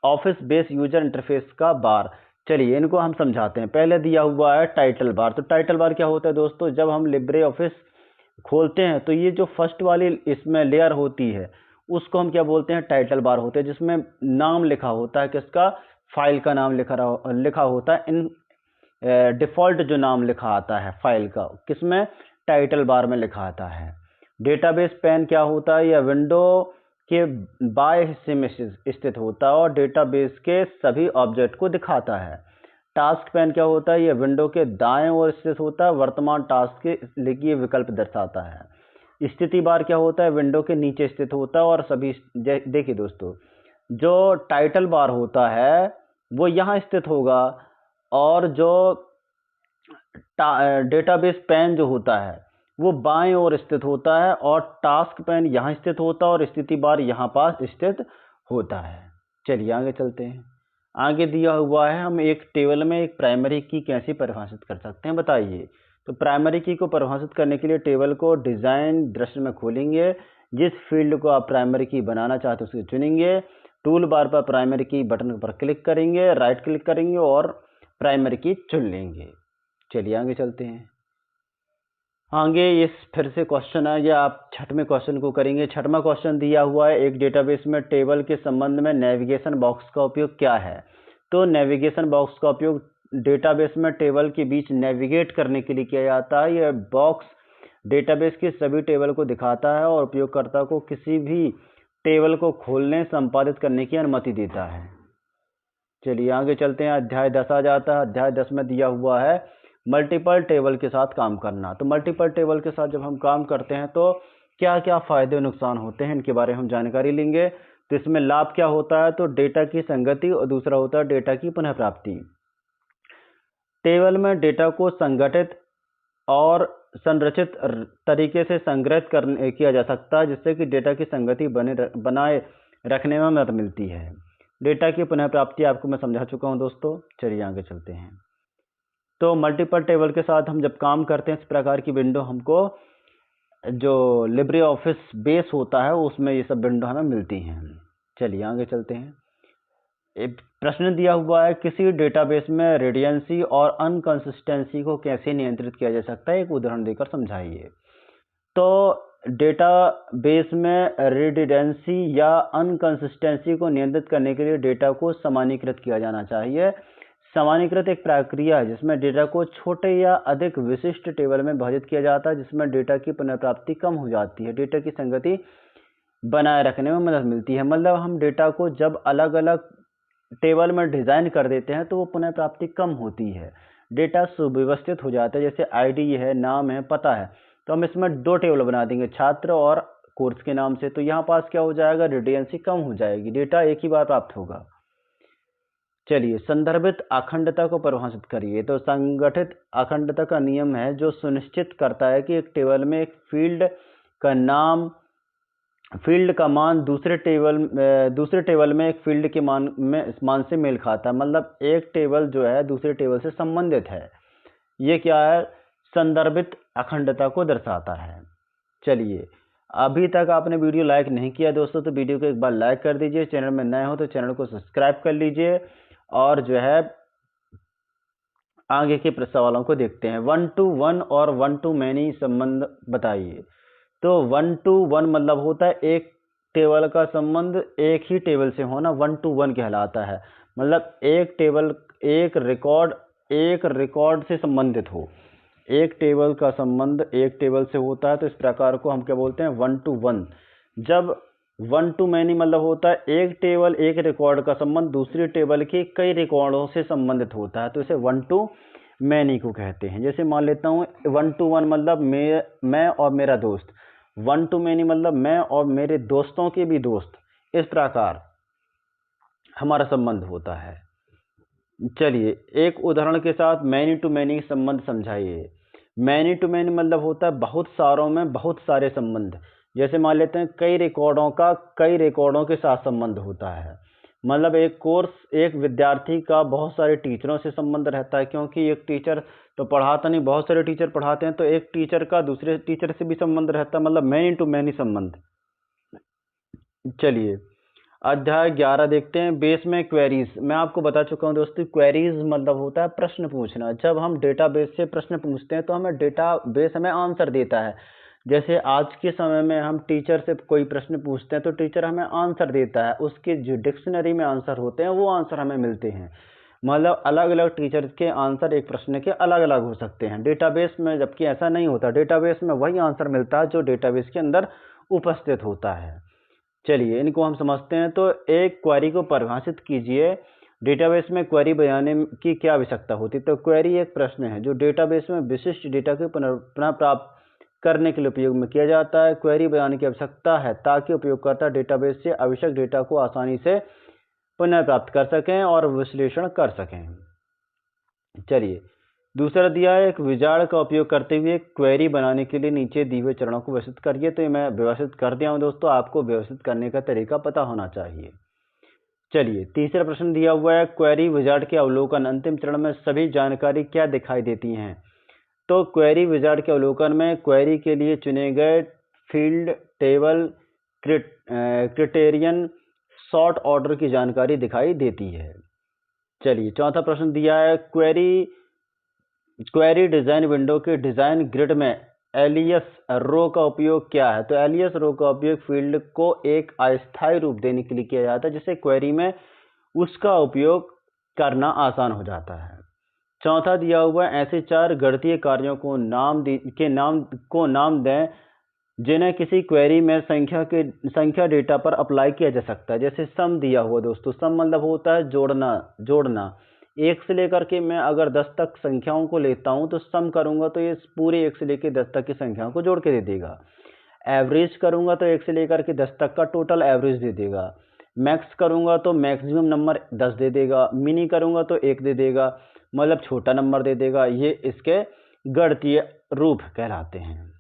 office Base user interface का बार। चलिए इनको हम समझाते हैं। पहले दिया हुआ है टाइटल बार। तो टाइटल बार क्या होता है दोस्तों? जब हम लिब्रे ऑफिस खोलते हैं तो ये जो फर्स्ट वाली इसमें लेयर होती है उसको हम क्या बोलते हैं? टाइटल बार होते हैं, जिसमें नाम लिखा होता है। किसका? फाइल का नाम लिखा होता है। इन डिफ़ॉल्ट जो नाम लिखा आता है फाइल का, किसमें? टाइटल बार में लिखा आता है। डेटाबेस पैन क्या होता है? यह विंडो के बाएं हिस्से में स्थित होता है और डेटाबेस के सभी ऑब्जेक्ट को दिखाता है। टास्क पैन क्या होता है? यह विंडो के दाएं ओर स्थित होता है, वर्तमान टास्क के लिए विकल्प दर्शाता है। स्थिति बार क्या होता है? विंडो के नीचे स्थित होता है और सभी देखिए दोस्तों, जो टाइटल बार होता है वो यहाँ स्थित होगा और जो डेटाबेस पैन जो होता है वो बाएं ओर स्थित होता है और टास्क पैन यहाँ स्थित होता है और स्थिति बार यहाँ पास स्थित होता है। चलिए आगे चलते हैं। आगे दिया हुआ है हम एक टेबल में एक प्राइमरी की कैसे परिभाषित कर सकते हैं, बताइए। तो प्राइमरी की को परिभाषित करने के लिए टेबल को डिज़ाइन दृश्य में खोलेंगे। जिस फील्ड को आप प्राइमरी की बनाना चाहते हैं उसे चुनेंगे। टूल बार पर प्राइमरी की बटन पर क्लिक करेंगे, राइट क्लिक करेंगे और प्राइमरी की चुन लेंगे। चलिए आगे चलते हैं। आगे ये फिर से क्वेश्चन है, या आप छठवें क्वेश्चन को करेंगे। छठवां क्वेश्चन दिया हुआ है एक डेटाबेस में टेबल के संबंध में नेविगेशन बॉक्स का उपयोग क्या है। तो नेविगेशन बॉक्स का उपयोग डेटाबेस में टेबल के बीच नेविगेट करने के लिए किया जाता है। यह बॉक्स डेटाबेस के सभी टेबल को दिखाता है और उपयोगकर्ता को किसी भी टेबल को खोलने, संपादित करने की अनुमति देता है। चलिए आगे चलते हैं। अध्याय 10 आ जाता है। अध्याय 10 में दिया हुआ है मल्टीपल टेबल के साथ काम करना। तो मल्टीपल टेबल के साथ जब हम काम करते हैं तो क्या क्या फ़ायदे और नुकसान होते हैं, इनके बारे में हम जानकारी लेंगे। तो इसमें लाभ क्या होता है? तो डेटा की संगति और दूसरा होता है डेटा की पुनः प्राप्ति। टेबल में डेटा को संगठित और संरचित तरीके से संग्रहित किया जा सकता है, जिससे कि डेटा की संगति बनाए रखने में मदद मिलती है। डेटा की पुनः प्राप्ति आपको मैं समझा चुका हूँ दोस्तों। चलिए आगे चलते हैं। तो मल्टीपल टेबल के साथ हम जब काम करते हैं इस प्रकार की विंडो हमको, जो लिब्रे ऑफिस बेस होता है उसमें ये सब विंडो हमें मिलती हैं। चलिए आगे चलते हैं। एक प्रश्न दिया हुआ है किसी डेटाबेस में रिडंडेंसी और अनकंसिस्टेंसी को कैसे नियंत्रित किया जा सकता है, एक उदाहरण देकर समझाइए। तो डेटाबेस में रिडंडेंसी या अनकंसिस्टेंसी को नियंत्रित करने के लिए डेटा को सामान्यीकृत किया जाना चाहिए। सामान्यीकृत एक प्रक्रिया है जिसमें डेटा को छोटे या अधिक विशिष्ट टेबल में विभाजित किया जाता है, जिसमें डेटा की पुनर्प्राप्ति कम हो जाती है, डेटा की संगति बनाए रखने में मदद मिलती है। मतलब हम डेटा को जब अलग अलग टेबल में डिज़ाइन कर देते हैं तो वो पुनः प्राप्ति कम होती है, डेटा सुव्यवस्थित हो जाता है। जैसे आईडी है, नाम है, पता है, तो हम इसमें 2 टेबल बना देंगे, छात्र और कोर्स के नाम से। तो यहाँ पास क्या हो जाएगा? रिडंडेंसी कम हो जाएगी, डेटा एक ही बार प्राप्त होगा। चलिए संदर्भित अखंडता को परिभाषित करिए। तो संगठित अखंडता का नियम है जो सुनिश्चित करता है कि एक टेबल में एक फील्ड का मान दूसरे टेबल में एक फील्ड के मान से मेल खाता है। मतलब एक टेबल जो है दूसरे टेबल से संबंधित है। ये क्या है? संदर्भित अखंडता को दर्शाता है। चलिए, अभी तक आपने वीडियो लाइक नहीं किया दोस्तों तो वीडियो को एक बार लाइक कर दीजिए। चैनल में नए हो तो चैनल को सब्सक्राइब कर लीजिए और जो है आगे के सवालों को देखते हैं। 1 to 1 और 1 to many संबंध बताइए। तो 1 to 1 मतलब होता है एक टेबल का संबंध एक ही टेबल से होना, 1 to 1 कहलाता है। मतलब एक टेबल एक रिकॉर्ड से संबंधित हो। एक टेबल का संबंध एक टेबल से होता है तो इस प्रकार को हम क्या बोलते हैं, 1 to 1। जब 1 to many मतलब होता है एक टेबल एक रिकॉर्ड का संबंध दूसरी टेबल के कई रिकॉर्डों से संबंधित होता है तो इसे 1 to many को कहते हैं। जैसे मान लेता हूँ 1 to 1 मतलब मैं और मेरा दोस्त, 1 to many मतलब मैं और मेरे दोस्तों के भी दोस्त, इस प्रकार हमारा संबंध होता है। चलिए एक उदाहरण के साथ मैनी टू मैनी संबंध समझाइए। मैनी टू मैनी मतलब होता है बहुत सारों में बहुत सारे संबंध। जैसे मान लेते हैं कई रिकॉर्डों का कई रिकॉर्डों के साथ संबंध होता है। मतलब एक विद्यार्थी का बहुत सारे टीचरों से संबंध रहता है, क्योंकि एक टीचर तो पढ़ाता नहीं, बहुत सारे टीचर पढ़ाते हैं, तो एक टीचर का दूसरे टीचर से भी संबंध रहता है, मतलब मैनी टू मैनी संबंध। चलिए अध्याय 11 देखते हैं, बेस में क्वेरीज। मैं आपको बता चुका हूं दोस्तों, क्वेरीज मतलब होता है प्रश्न पूछना। जब हम डेटाबेस से प्रश्न पूछते हैं तो हमें डेटाबेस हमें आंसर देता है। जैसे आज के समय में हम टीचर से कोई प्रश्न पूछते हैं तो टीचर हमें आंसर देता है, उसके जो डिक्शनरी में आंसर होते हैं वो आंसर हमें मिलते हैं। मतलब अलग अलग टीचर के आंसर एक प्रश्न के अलग अलग हो सकते हैं। डेटाबेस में जबकि ऐसा नहीं होता, डेटाबेस में वही आंसर मिलता है जो डेटाबेस के अंदर उपस्थित होता है। चलिए इनको हम समझते हैं। तो एक क्वेरी को परिभाषित कीजिए। डेटाबेस में क्वेरी बनाने की क्या आवश्यकता होती है? तो क्वेरी एक प्रश्न है जो डेटाबेस में विशिष्ट डेटा के पुनः प्राप्त करने के लिए उपयोग में किया जाता है। क्वेरी बनाने की आवश्यकता है ताकि उपयोगकर्ता डेटाबेस से आवश्यक डेटा को आसानी से पुनः प्राप्त कर सकें और विश्लेषण कर सकें। चलिए दूसरा दिया है, एक विजार्ड का उपयोग करते हुए क्वेरी बनाने के लिए नीचे दिए हुए चरणों को व्यवस्थित करिए। तो ये मैं व्यवस्थित कर दिया हूं दोस्तों, आपको व्यवस्थित करने का तरीका पता होना चाहिए। चलिए तीसरा प्रश्न दिया हुआ है, क्वेरी विजार्ड के अवलोकन। अंतिम चरण में सभी जानकारी क्या दिखाई देती हैं? तो क्वेरी विजार्ड के अवलोकन में क्वेरी के लिए चुने गए field, table, criterion, sort order की जानकारी दिखाई देती है। चलिए चौथा प्रश्न दिया है, क्वेरी डिजाइन विंडो के डिजाइन ग्रिड में एलियस रो का उपयोग क्या है? तो एलियस रो का उपयोग फील्ड को एक अस्थायी रूप देने के लिए किया जाता है, जिससे क्वेरी में उसका उपयोग करना आसान हो जाता है। चौथा दिया हुआ है, ऐसे 4 गणितीय कार्यों को नाम दें जिन्हें किसी क्वेरी में संख्या डेटा पर अप्लाई किया जा सकता है। जैसे सम दिया हुआ दोस्तों, सम मतलब होता है जोड़ना। 1 से लेकर के मैं अगर 10 तक संख्याओं को लेता हूं तो सम करूंगा तो ये पूरे 1 से लेकर 10 तक की संख्याओं को जोड़ के दे देगा। एवरेज करूंगा तो 1 से लेकर के 10 तक का टोटल एवरेज दे देगा। मैक्स करूंगा तो मैक्सिमम नंबर 10 दे देगा। मिनी करूंगा तो 1 दे देगा, मतलब छोटा नंबर दे देगा। ये इसके गणितीय रूप कहलाते हैं।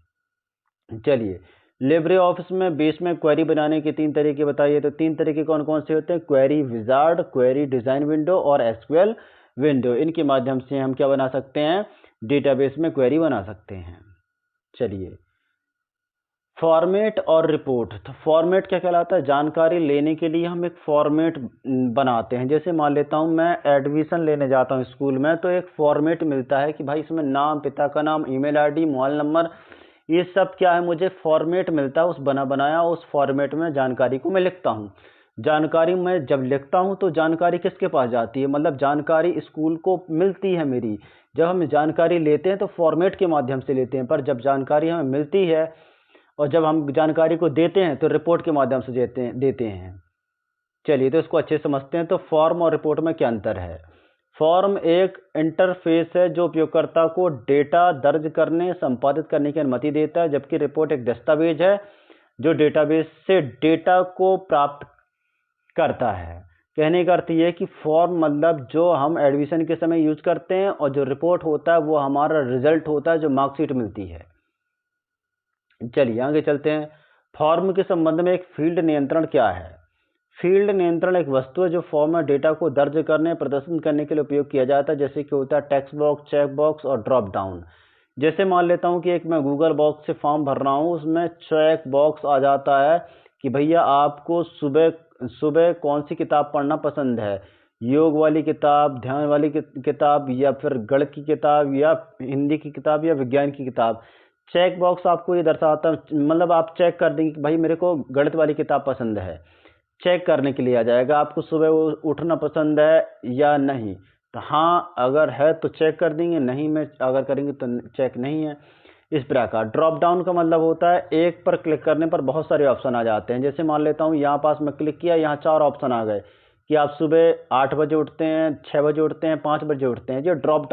चलिए लिब्रे ऑफिस में बेस में क्वेरी बनाने के 3 तरीके बताइए। तो 3 तरीके कौन कौन से होते हैं? Query wizard, query design window और एसक्यूएल विंडो। इनके माध्यम से हम क्या बना सकते हैं? डेटाबेस में क्वेरी बना सकते हैं। चलिए फॉर्मेट और रिपोर्ट। तो फॉर्मेट क्या कहलाता है? जानकारी लेने के लिए हम एक फॉर्मेट बनाते हैं। जैसे मान लेता हूं मैं एडमिशन लेने जाता हूं स्कूल में, तो एक फॉर्मेट मिलता है कि भाई इसमें नाम, पिता का नाम, ईमेल आईडी, मोबाइल नंबर, ये सब क्या है, मुझे फॉर्मेट मिलता है। उस बनाया उस फॉर्मेट में जानकारी को मैं लिखता हूँ। जानकारी मैं जब लिखता हूँ तो जानकारी किसके पास जाती है? मतलब जानकारी स्कूल को मिलती है मेरी। जब हम जानकारी लेते हैं तो फॉर्मेट के माध्यम से लेते हैं, पर जब जानकारी हमें मिलती है और जब हम जानकारी को देते हैं तो रिपोर्ट के माध्यम से देते हैं। चलिए तो इसको अच्छे समझते हैं। तो फॉर्म और रिपोर्ट में क्या अंतर है? फॉर्म एक इंटरफेस है जो उपयोगकर्ता को डेटा दर्ज करने, संपादित करने की अनुमति देता है, जबकि रिपोर्ट एक दस्तावेज है जो डेटाबेस से डेटा को प्राप्त करता है। कहने का अर्थ यह है कि फॉर्म मतलब जो हम एडमिशन के समय यूज करते हैं, और जो रिपोर्ट होता है वो हमारा रिजल्ट होता है, जो मार्कशीट मिलती है। चलिए आगे चलते हैं। फॉर्म के संबंध में एक फील्ड नियंत्रण क्या है? फील्ड नियंत्रण एक वस्तु है जो फॉर्म में डेटा को दर्ज करने, प्रदर्शन करने के लिए उपयोग किया जाता है। जैसे कि होता है टेक्स्ट बॉक्स, चेक बॉक्स और ड्रॉप डाउन। जैसे मान लेता हूं कि एक मैं गूगल बॉक्स से फॉर्म भर रहा हूं, उसमें चेक बॉक्स आ जाता है कि भैया आपको सुबह कौन सी किताब पढ़ना पसंद है, योग वाली किताब, ध्यान वाली किताब, या फिर गणित की किताब, या हिंदी की किताब, या विज्ञान की किताब। चेक बॉक्स आपको ये दर्शाता, मतलब आप चेक कर देंगे कि भाई मेरे को गणित वाली किताब पसंद है। चेक करने के लिए आ जाएगा। आपको सुबह उठना पसंद है या नहीं, तो हाँ अगर है तो चेक कर देंगे, नहीं में अगर करेंगे तो चेक नहीं है। इस प्रकार ड्रॉप डाउन का मतलब होता है एक पर क्लिक करने पर बहुत सारे ऑप्शन आ जाते हैं। जैसे मान लेता हूँ यहाँ पास में क्लिक किया, यहाँ 4 ऑप्शन आ गए कि आप सुबह 8 बजे उठते हैं, 6 बजे उठते हैं, 5 बजे उठते हैं। ये ड्रॉप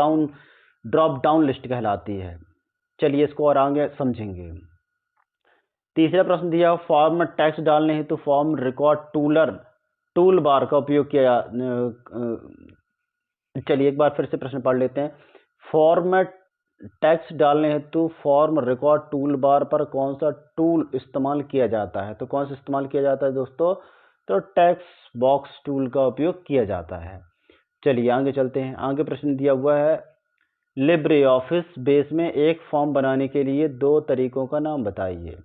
डाउन लिस्ट कहलाती है। चलिए इसको और आगे समझेंगे। तीसरा प्रश्न दिया, फॉर्म में टेक्स्ट डालने हेतु फॉर्म रिकॉर्ड टूल बार का उपयोग किया। चलिए एक बार फिर से प्रश्न पढ़ लेते हैं। फॉर्म में टेक्स्ट डालने हेतु फॉर्म रिकॉर्ड टूल बार पर कौन सा टूल इस्तेमाल किया जाता है? तो कौन सा इस्तेमाल किया जाता है दोस्तों? तो टेक्स्ट बॉक्स टूल का उपयोग किया जाता है। चलिए आगे चलते हैं। आगे प्रश्न दिया हुआ है, लिब्रे ऑफिस बेस में एक फॉर्म बनाने के लिए 2 तरीकों का नाम बताइए।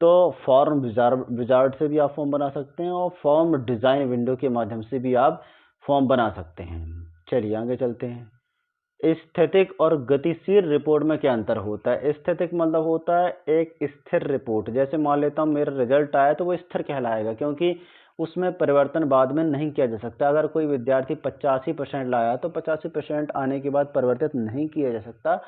तो फॉर्म विजार्ड से भी आप फॉर्म बना सकते हैं और फॉर्म डिज़ाइन विंडो के माध्यम से भी आप फॉर्म बना सकते हैं। चलिए आगे चलते हैं। स्थैतिक और गतिशील रिपोर्ट में क्या अंतर होता है? स्थैतिक मतलब होता है एक स्थिर रिपोर्ट। जैसे मान लेता हूँ मेरा रिजल्ट आया तो वो स्थिर कहलाएगा, क्योंकि उसमें परिवर्तन बाद में नहीं किया जा सकता। अगर कोई विद्यार्थी 85% लाया तो 85% आने के बाद परिवर्तित नहीं किया जा सकता,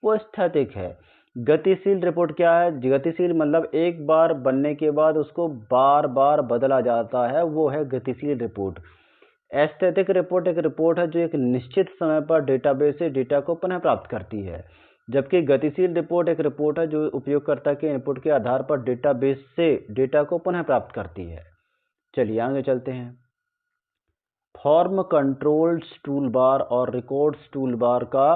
वो स्थैतिक है। गतिशील रिपोर्ट क्या है? गतिशील मतलब एक बार बनने के बाद उसको बार बार बदला जाता है, वो है गतिशील रिपोर्ट। एस्थेटिक रिपोर्ट एक रिपोर्ट है जो एक निश्चित समय पर डेटाबेस से डेटा को पुनः प्राप्त करती है, जबकि गतिशील रिपोर्ट एक रिपोर्ट है जो उपयोगकर्ता के इनपुट के आधार पर डेटाबेस से डेटा को पुनः प्राप्त करती है। चलिए आगे चलते हैं। फॉर्म कंट्रोल्स टूलबार और रिकॉर्ड्स टूलबार का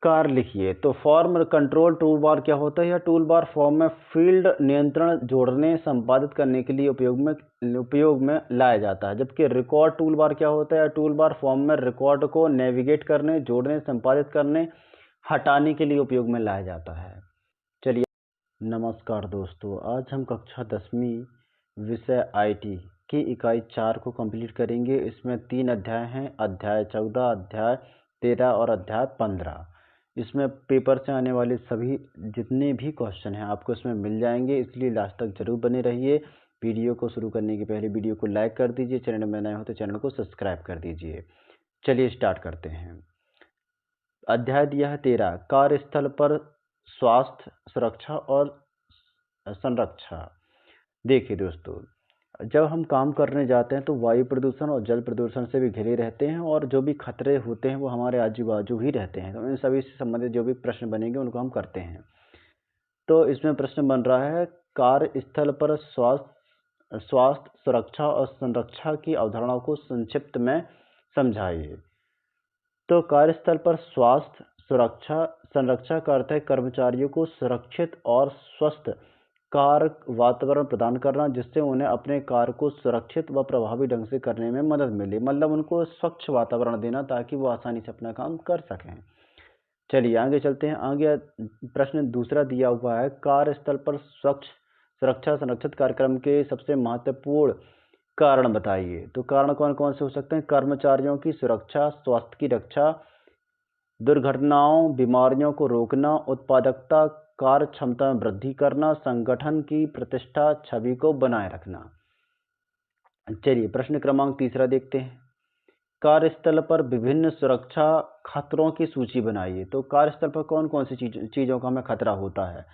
कार्य लिखिए। तो फॉर्म कंट्रोल टूलबार क्या होता है? यह टूलबार फॉर्म में फील्ड नियंत्रण जोड़ने संपादित करने के लिए उपयोग में लाया जाता है, जबकि रिकॉर्ड टूलबार क्या होता है? टूलबार फॉर्म में रिकॉर्ड को नेविगेट करने, जोड़ने, संपादित करने, हटाने के लिए उपयोग में लाया जाता है। चलिए नमस्कार दोस्तों, आज हम कक्षा 10वीं विषय आईटी की इकाई 4 को कंप्लीट करेंगे। इसमें 3 अध्याय हैं, अध्याय 14, अध्याय 13 और अध्याय 15। इसमें पेपर से आने वाले सभी जितने भी क्वेश्चन हैं आपको इसमें मिल जाएंगे, इसलिए लास्ट तक जरूर बने रहिए। वीडियो को शुरू करने के पहले वीडियो को लाइक कर दीजिए, चैनल में नए हो तो चैनल को सब्सक्राइब कर दीजिए। चलिए स्टार्ट करते हैं। अध्याय दिया है 13, कार्यस्थल पर स्वास्थ्य सुरक्षा और संरक्षा। देखिए दोस्तों, जब हम काम करने जाते हैं तो वायु प्रदूषण और जल प्रदूषण से भी घिरे रहते हैं, और जो भी खतरे होते हैं वो हमारे आजू बाजू ही रहते हैं। तो इन सभी से संबंधित जो भी प्रश्न बनेंगे उनको हम करते हैं। तो इसमें प्रश्न बन रहा है, कार्यस्थल पर स्वास्थ्य सुरक्षा और संरक्षा की अवधारणाओं को संक्षिप्त में समझाइए। तो कार्यस्थल पर स्वास्थ्य सुरक्षा संरक्षा का अर्थ है कर्मचारियों को सुरक्षित और स्वस्थ कार्य वातावरण प्रदान करना, जिससे उन्हें अपने कार्य को सुरक्षित व प्रभावी ढंग से करने में मदद मिले। मतलब उनको स्वच्छ वातावरण देना ताकि वो आसानी से अपना काम कर सकें। चलिए आगे चलते हैं। आगे प्रश्न दूसरा दिया हुआ है, कार्यस्थल पर स्वच्छ सुरक्षा संरक्षित कार्यक्रम के सबसे महत्वपूर्ण कारण बताइए। तो कारण कौन कौन से हो सकते हैं? कर्मचारियों की सुरक्षा, स्वास्थ्य की रक्षा, दुर्घटनाओं बीमारियों को रोकना, उत्पादकता कार्य क्षमता में वृद्धि करना, संगठन की प्रतिष्ठा छवि को बनाए रखना। चलिए प्रश्न क्रमांक तीसरा देखते हैं। कार्यस्थल पर विभिन्न सुरक्षा खतरों की सूची बनाइए। तो कार्यस्थल पर कौन कौन सी चीजों का हमें खतरा होता है?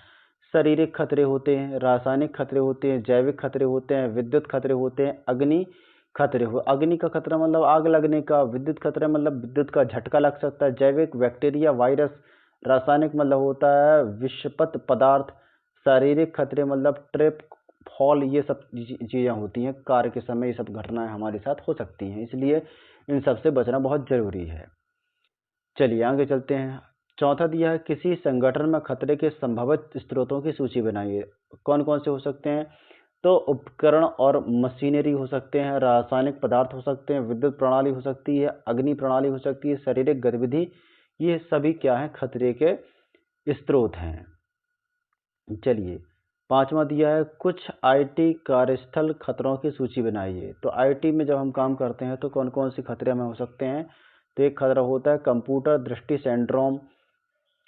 शारीरिक खतरे होते हैं, रासायनिक खतरे होते हैं, जैविक खतरे होते हैं, विद्युत खतरे होते हैं, अग्नि खतरे हो। अग्नि का खतरा मतलब आग लगने का, विद्युत खतरा मतलब विद्युत का झटका लग सकता है, जैविक बैक्टीरिया वायरस, रासायनिक मतलब होता है विषपत पदार्थ, शारीरिक खतरे मतलब ट्रिप फॉल, ये सब चीज़ें होती हैं कार्य के समय, ये सब घटनाएं हमारे साथ हो सकती हैं, इसलिए इन सब से बचना बहुत जरूरी है। चलिए आगे चलते हैं। चौथा दिया है, किसी संगठन में खतरे के संभावित स्रोतों की सूची बनाइए। कौन कौन से हो सकते हैं? तो उपकरण और मशीनरी हो सकते हैं, रासायनिक पदार्थ हो सकते हैं, विद्युत प्रणाली हो सकती है, अग्नि प्रणाली हो सकती है, शारीरिक गतिविधि, ये सभी क्या है? खतरे के स्रोत हैं। चलिए पांचवा दिया है, कुछ आईटी कार्यस्थल खतरों की सूची बनाइए। तो आईटी में जब हम काम करते हैं तो कौन कौन से खतरे हमें हो सकते हैं? तो एक खतरा होता है कंप्यूटर दृष्टि सिंड्रोम,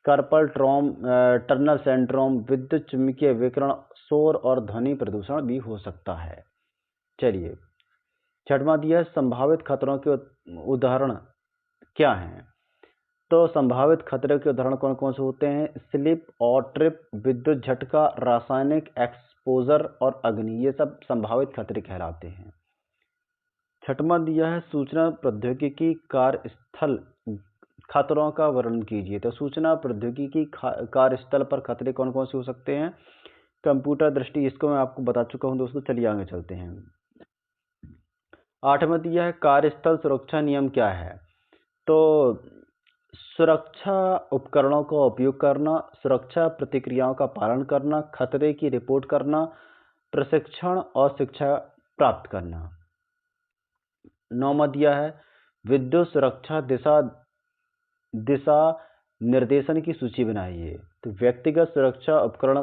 कार्पल टनल सिंड्रोम, विद्युत चुम्बकीय विकिरण, शोर और ध्वनि प्रदूषण भी हो सकता है। चलिए, छठवां दिया है संभावित खतरों के उदाहरण क्या हैं। तो संभावित खतरे के उदाहरण कौन कौन से होते हैं? स्लिप और ट्रिप, विद्युत झटका, रासायनिक एक्सपोजर और अग्नि, ये सब संभावित खतरे कहलाते हैं। छठवां दिया है सूचना प्रौद्योगिकी कार्यस्थल खतरों का वर्णन कीजिए। तो सूचना प्रौद्योगिकी कार्यस्थल पर खतरे कौन कौन से हो सकते हैं? कंप्यूटर दृष्टि, इसको मैं आपको बता चुका हूं दोस्तों। चलिए आगे चलते हैं। आठवां दिया है कार्यस्थल सुरक्षा नियम क्या है। तो सुरक्षा उपकरणों का उपयोग करना, सुरक्षा प्रतिक्रियाओं का पालन करना, खतरे की रिपोर्ट करना, प्रशिक्षण और शिक्षा प्राप्त करना। नौवां दिया है विद्युत सुरक्षा दिशा निर्देशन की सूची बनाइए। तो व्यक्तिगत सुरक्षा उपकरण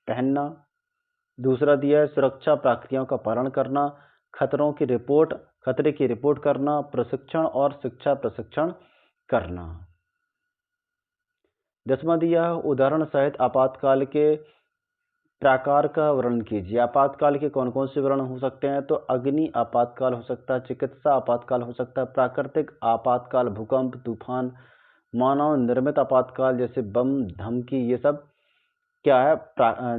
पहनना। दूसरा दिया है सुरक्षा प्रक्रियाओं का पालन करना, खतरे की रिपोर्ट करना, प्रशिक्षण और शिक्षा प्रशिक्षण करना। 10वां दिया है उदाहरण सहित आपातकाल के प्रकार का वर्णन कीजिए। आपातकाल के कौन कौन से वर्णन हो सकते हैं? तो अग्नि आपातकाल हो सकता है, चिकित्सा आपातकाल हो सकता है, प्राकृतिक आपातकाल, भूकंप, तूफान, मानव निर्मित आपातकाल जैसे बम, धमकी, ये सब क्या है?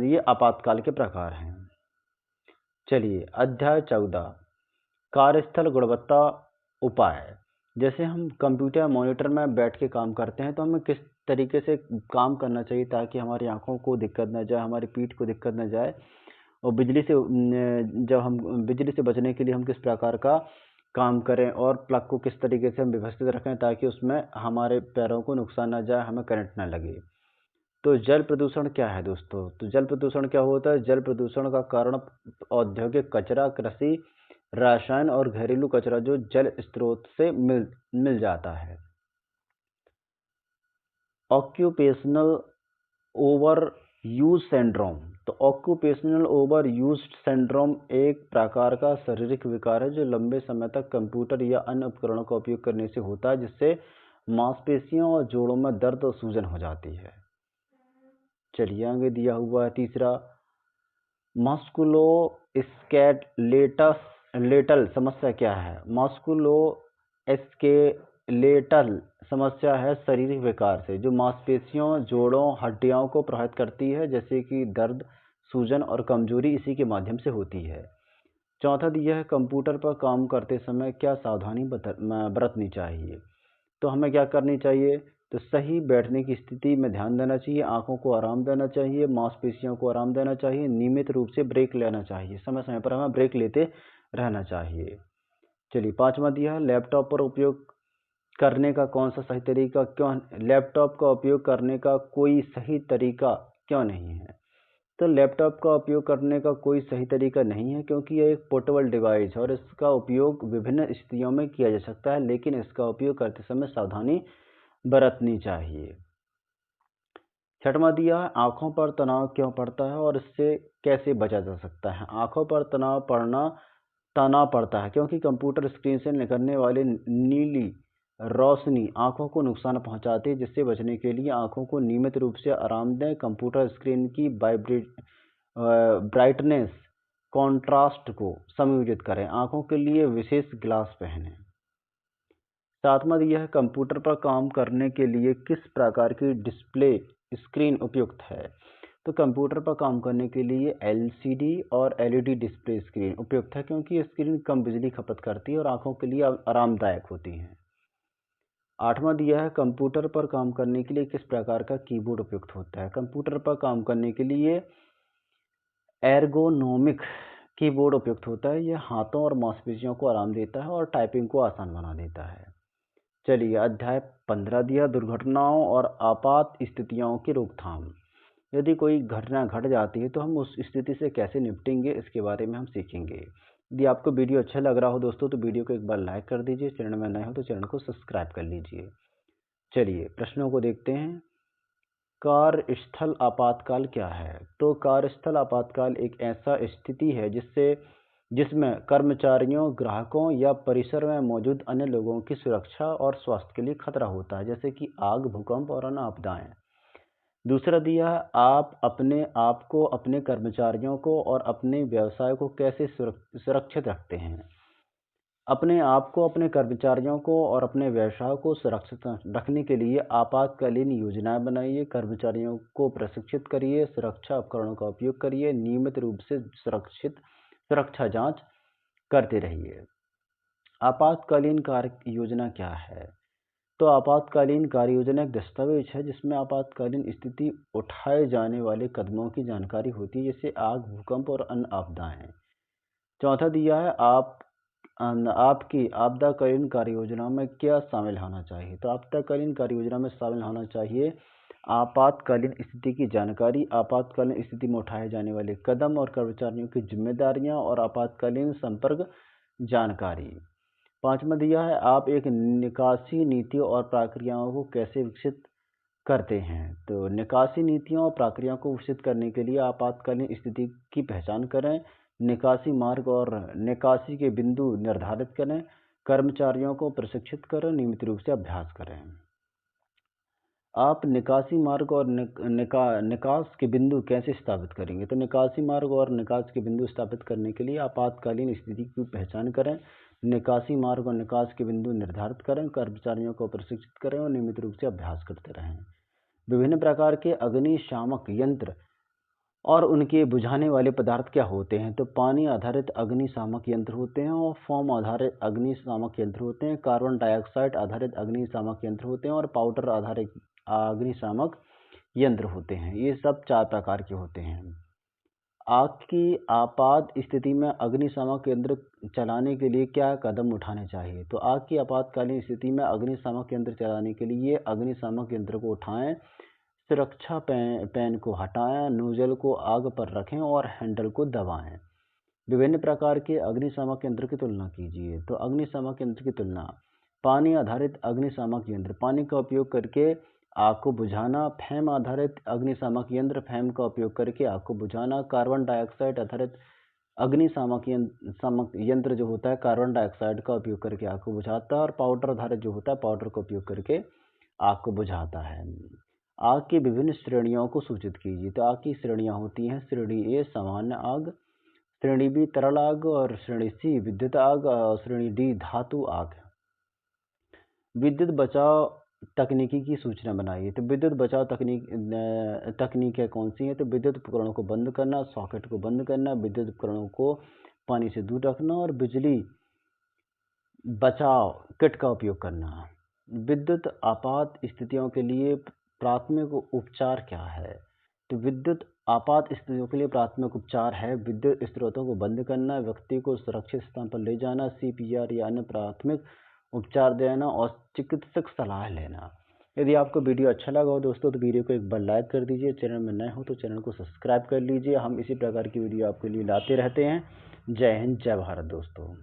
ये आपातकाल के प्रकार हैं। चलिए अध्याय 14 कार्यस्थल गुणवत्ता उपाय। जैसे हम कंप्यूटर मॉनिटर में बैठ के काम करते हैं तो हमें किस तरीके से काम करना चाहिए ताकि हमारी आंखों को दिक्कत न जाए, हमारी पीठ को दिक्कत न जाए, और जब हम बिजली से बचने के लिए हम किस प्रकार का काम करें और प्लग को किस तरीके से हम व्यवस्थित रखें ताकि उसमें हमारे पैरों को नुकसान न जाए, हमें करंट न लगे। तो जल प्रदूषण क्या है दोस्तों? तो जल प्रदूषण क्या होता है? जल प्रदूषण का कारण औद्योगिक कचरा, कृषि रसायन और घरेलू कचरा जो जल स्रोत से मिल जाता है। Occupational over use syndrome. तो ऑक्यूपेशनल ओवर यूज सिंड्रोम एक प्रकार का शारीरिक विकार है जो लंबे समय तक कंप्यूटर या अन्य उपकरणों का उपयोग करने से होता है, जिससे मांसपेशियों और जोड़ों में दर्द और सूजन हो जाती है। चलिए आगे दिया हुआ है तीसरा मस्कुलोस्केलेटल समस्या क्या है। मस्कुलोस्केलेटल समस्या है शारीरिक विकार से जो मांसपेशियों, जोड़ों, हड्डियों को प्रभावित करती है, जैसे कि दर्द, सूजन और कमजोरी इसी के माध्यम से होती है। चौथा दिया है कंप्यूटर पर काम करते समय क्या सावधानी बरतनी चाहिए। तो हमें क्या करनी चाहिए? तो सही बैठने की स्थिति में ध्यान देना चाहिए, आंखों को आराम देना चाहिए, मांसपेशियों को आराम देना चाहिए, नियमित रूप से ब्रेक लेना चाहिए, समय समय पर हमें ब्रेक लेते रहना चाहिए। चलिए पांचवा दिया है लैपटॉप पर उपयोग करने का कौन सा सही तरीका क्यों? लैपटॉप का उपयोग करने का कोई सही तरीका क्यों नहीं है? तो लैपटॉप का उपयोग करने का कोई सही तरीका नहीं है क्योंकि यह एक पोर्टेबल डिवाइस है और इसका उपयोग विभिन्न स्थितियों में किया जा सकता है, लेकिन इसका उपयोग करते समय सावधानी बरतनी चाहिए। छठवां दिया है आंखों पर तनाव क्यों पड़ता है और इससे कैसे बचा जा सकता है। आंखों पर तनाव पड़ता है क्योंकि कंप्यूटर स्क्रीन से निकलने वाली नीली रोशनी आंखों को नुकसान पहुंचाती है, जिससे बचने के लिए आंखों को नियमित रूप से आराम दें। कंप्यूटर स्क्रीन की ब्राइटनेस कॉन्ट्रास्ट को समायोजित करें। आंखों के लिए विशेष ग्लास पहनें। सातवां दिया है कंप्यूटर पर काम करने के लिए किस प्रकार की डिस्प्ले स्क्रीन उपयुक्त है। तो कंप्यूटर पर काम करने के लिए एलसीडी और एलईडी डिस्प्ले स्क्रीन उपयुक्त है क्योंकि ये स्क्रीन कम बिजली खपत करती है और आंखों के लिए आरामदायक होती हैं। आठवां दिया है कंप्यूटर पर काम करने के लिए किस प्रकार का कीबोर्ड उपयुक्त होता है। कंप्यूटर पर काम करने के लिए एर्गोनोमिक कीबोर्ड उपयुक्त होता है। यह हाथों और मांसपेशियों को आराम देता है और टाइपिंग को आसान बना देता है। चलिए अध्याय 15 दिया दुर्घटनाओं और आपात स्थितियों की रोकथाम। यदि कोई घटना घट जाती है तो हम उस स्थिति से कैसे निपटेंगे, इसके बारे में हम सीखेंगे। यदि आपको वीडियो अच्छा लग रहा हो दोस्तों तो वीडियो को एक बार लाइक कर दीजिए, चैनल में नए हो तो चैनल को सब्सक्राइब कर लीजिए। चलिए प्रश्नों को देखते हैं। कार्यस्थल आपातकाल क्या है। तो कार्यस्थल आपातकाल एक ऐसा स्थिति है जिसमें कर्मचारियों, ग्राहकों या परिसर में मौजूद अन्य लोगों की सुरक्षा और स्वास्थ्य के लिए खतरा होता है, जैसे कि आग, भूकंप और अन्य आपदाएं। दूसरा दिया है, आप अपने आप को, अपने कर्मचारियों को और अपने व्यवसाय को कैसे सुरक्षित रखते हैं। अपने आप को, अपने कर्मचारियों को और अपने व्यवसाय को सुरक्षित रखने के लिए आपातकालीन योजनाएं बनाइए, कर्मचारियों को प्रशिक्षित करिए, सुरक्षा उपकरणों का उपयोग करिए, नियमित रूप से सुरक्षा जांच करते रहिए। आपातकालीन कार्य योजना क्या है? तो आपातकालीन कार्य योजना एक दस्तावेज है जिसमें आपातकालीन स्थिति उठाए जाने वाले कदमों की जानकारी होती है, जैसे आग, भूकंप और अन्य आपदाएं। चौथा दिया है, आपकी आपदाकालीन कार्य योजना में क्या शामिल होना चाहिए। तो आपदाकालीन कार्य योजना में शामिल होना चाहिए आपातकालीन स्थिति की जानकारी, आपातकालीन स्थिति में उठाए जाने वाले कदम और कर्मचारियों की जिम्मेदारियां और आपातकालीन संपर्क जानकारी। पांचवा दिया है, आप एक निकासी नीतियों और प्रक्रियाओं को कैसे विकसित करते हैं। तो निकासी नीतियों और प्रक्रियाओं को विकसित करने के लिए आपातकालीन स्थिति की पहचान करें, निकासी मार्ग और निकासी के बिंदु निर्धारित करें, कर्मचारियों को प्रशिक्षित करें, नियमित रूप से अभ्यास करें। आप निकासी मार्ग और निकास के बिंदु कैसे स्थापित करेंगे। तो निकासी मार्ग और निकास के बिंदु स्थापित करने के लिए आपातकालीन स्थिति की पहचान करें, निकासी मार्ग और निकास के बिंदु निर्धारित करें, कर्मचारियों को प्रशिक्षित करें और नियमित रूप से अभ्यास करते रहें। विभिन्न प्रकार के अग्निशामक यंत्र और उनके बुझाने वाले पदार्थ क्या होते हैं। तो पानी आधारित अग्निशामक यंत्र होते हैं और फोम आधारित अग्निशामक यंत्र होते हैं, कार्बन डाइऑक्साइड आधारित अग्निशामक यंत्र होते हैं और पाउडर आधारित अग्निशामक यंत्र होते हैं। ये सब 4 प्रकार के होते हैं। आग की आपात स्थिति में अग्निशामक यंत्र चलाने के लिए क्या कदम उठाने चाहिए। तो आग की आपातकालीन स्थिति में अग्निशामक यंत्र चलाने के लिए अग्निशामक यंत्र को उठाएं, सुरक्षा पैन को हटाएं, नोजल को आग पर रखें और हैंडल को दबाएं। विभिन्न प्रकार के अग्निशामक यंत्र की तुलना कीजिए। तो अग्निशामक यंत्र की तुलना, पानी आधारित अग्निशामक यंत्र, पानी का उपयोग करके आग को बुझाना। फैम आधारित अग्निशामक यंत्र, फैम का उपयोग करके आग को बुझाना। कार्बन डाइऑक्साइड आधारित अग्निशामक यंत्र जो होता है, कार्बन डाइऑक्साइड का उपयोग करके आग को बुझाता है। और पाउडर आधारित जो होता है, पाउडर का उपयोग करके आग को बुझाता है। आग की विभिन्न श्रेणियों को सूचित कीजिए। तो आग की श्रेणियां होती हैं, श्रेणी ए सामान्य आग, श्रेणी बी तरल आग और श्रेणी सी विद्युत आग और श्रेणी डी धातु आग। विद्युत बचाव तकनीकी की सूचना बनाइए। तो विद्युत बचाव तकनीकें कौन सी हैं। तो विद्युत उपकरणों को बंद करना, सॉकेट को बंद करना, विद्युत उपकरणों को पानी से दूर रखना और बिजली बचाव किट का उपयोग करना। विद्युत आपात स्थितियों के लिए प्राथमिक उपचार क्या है। तो विद्युत आपात स्थितियों के लिए प्राथमिक उपचार है विद्युत स्रोतों को बंद करना, व्यक्ति को सुरक्षित स्थान पर ले जाना, CPR या अन्य प्राथमिक उपचार देना और चिकित्सक सलाह लेना। यदि आपको वीडियो अच्छा लगा हो दोस्तों तो वीडियो को एक बार लाइक कर दीजिए, चैनल में नए हो तो चैनल को सब्सक्राइब कर लीजिए। हम इसी प्रकार की वीडियो आपके लिए लाते रहते हैं। जय हिंद, जय भारत दोस्तों।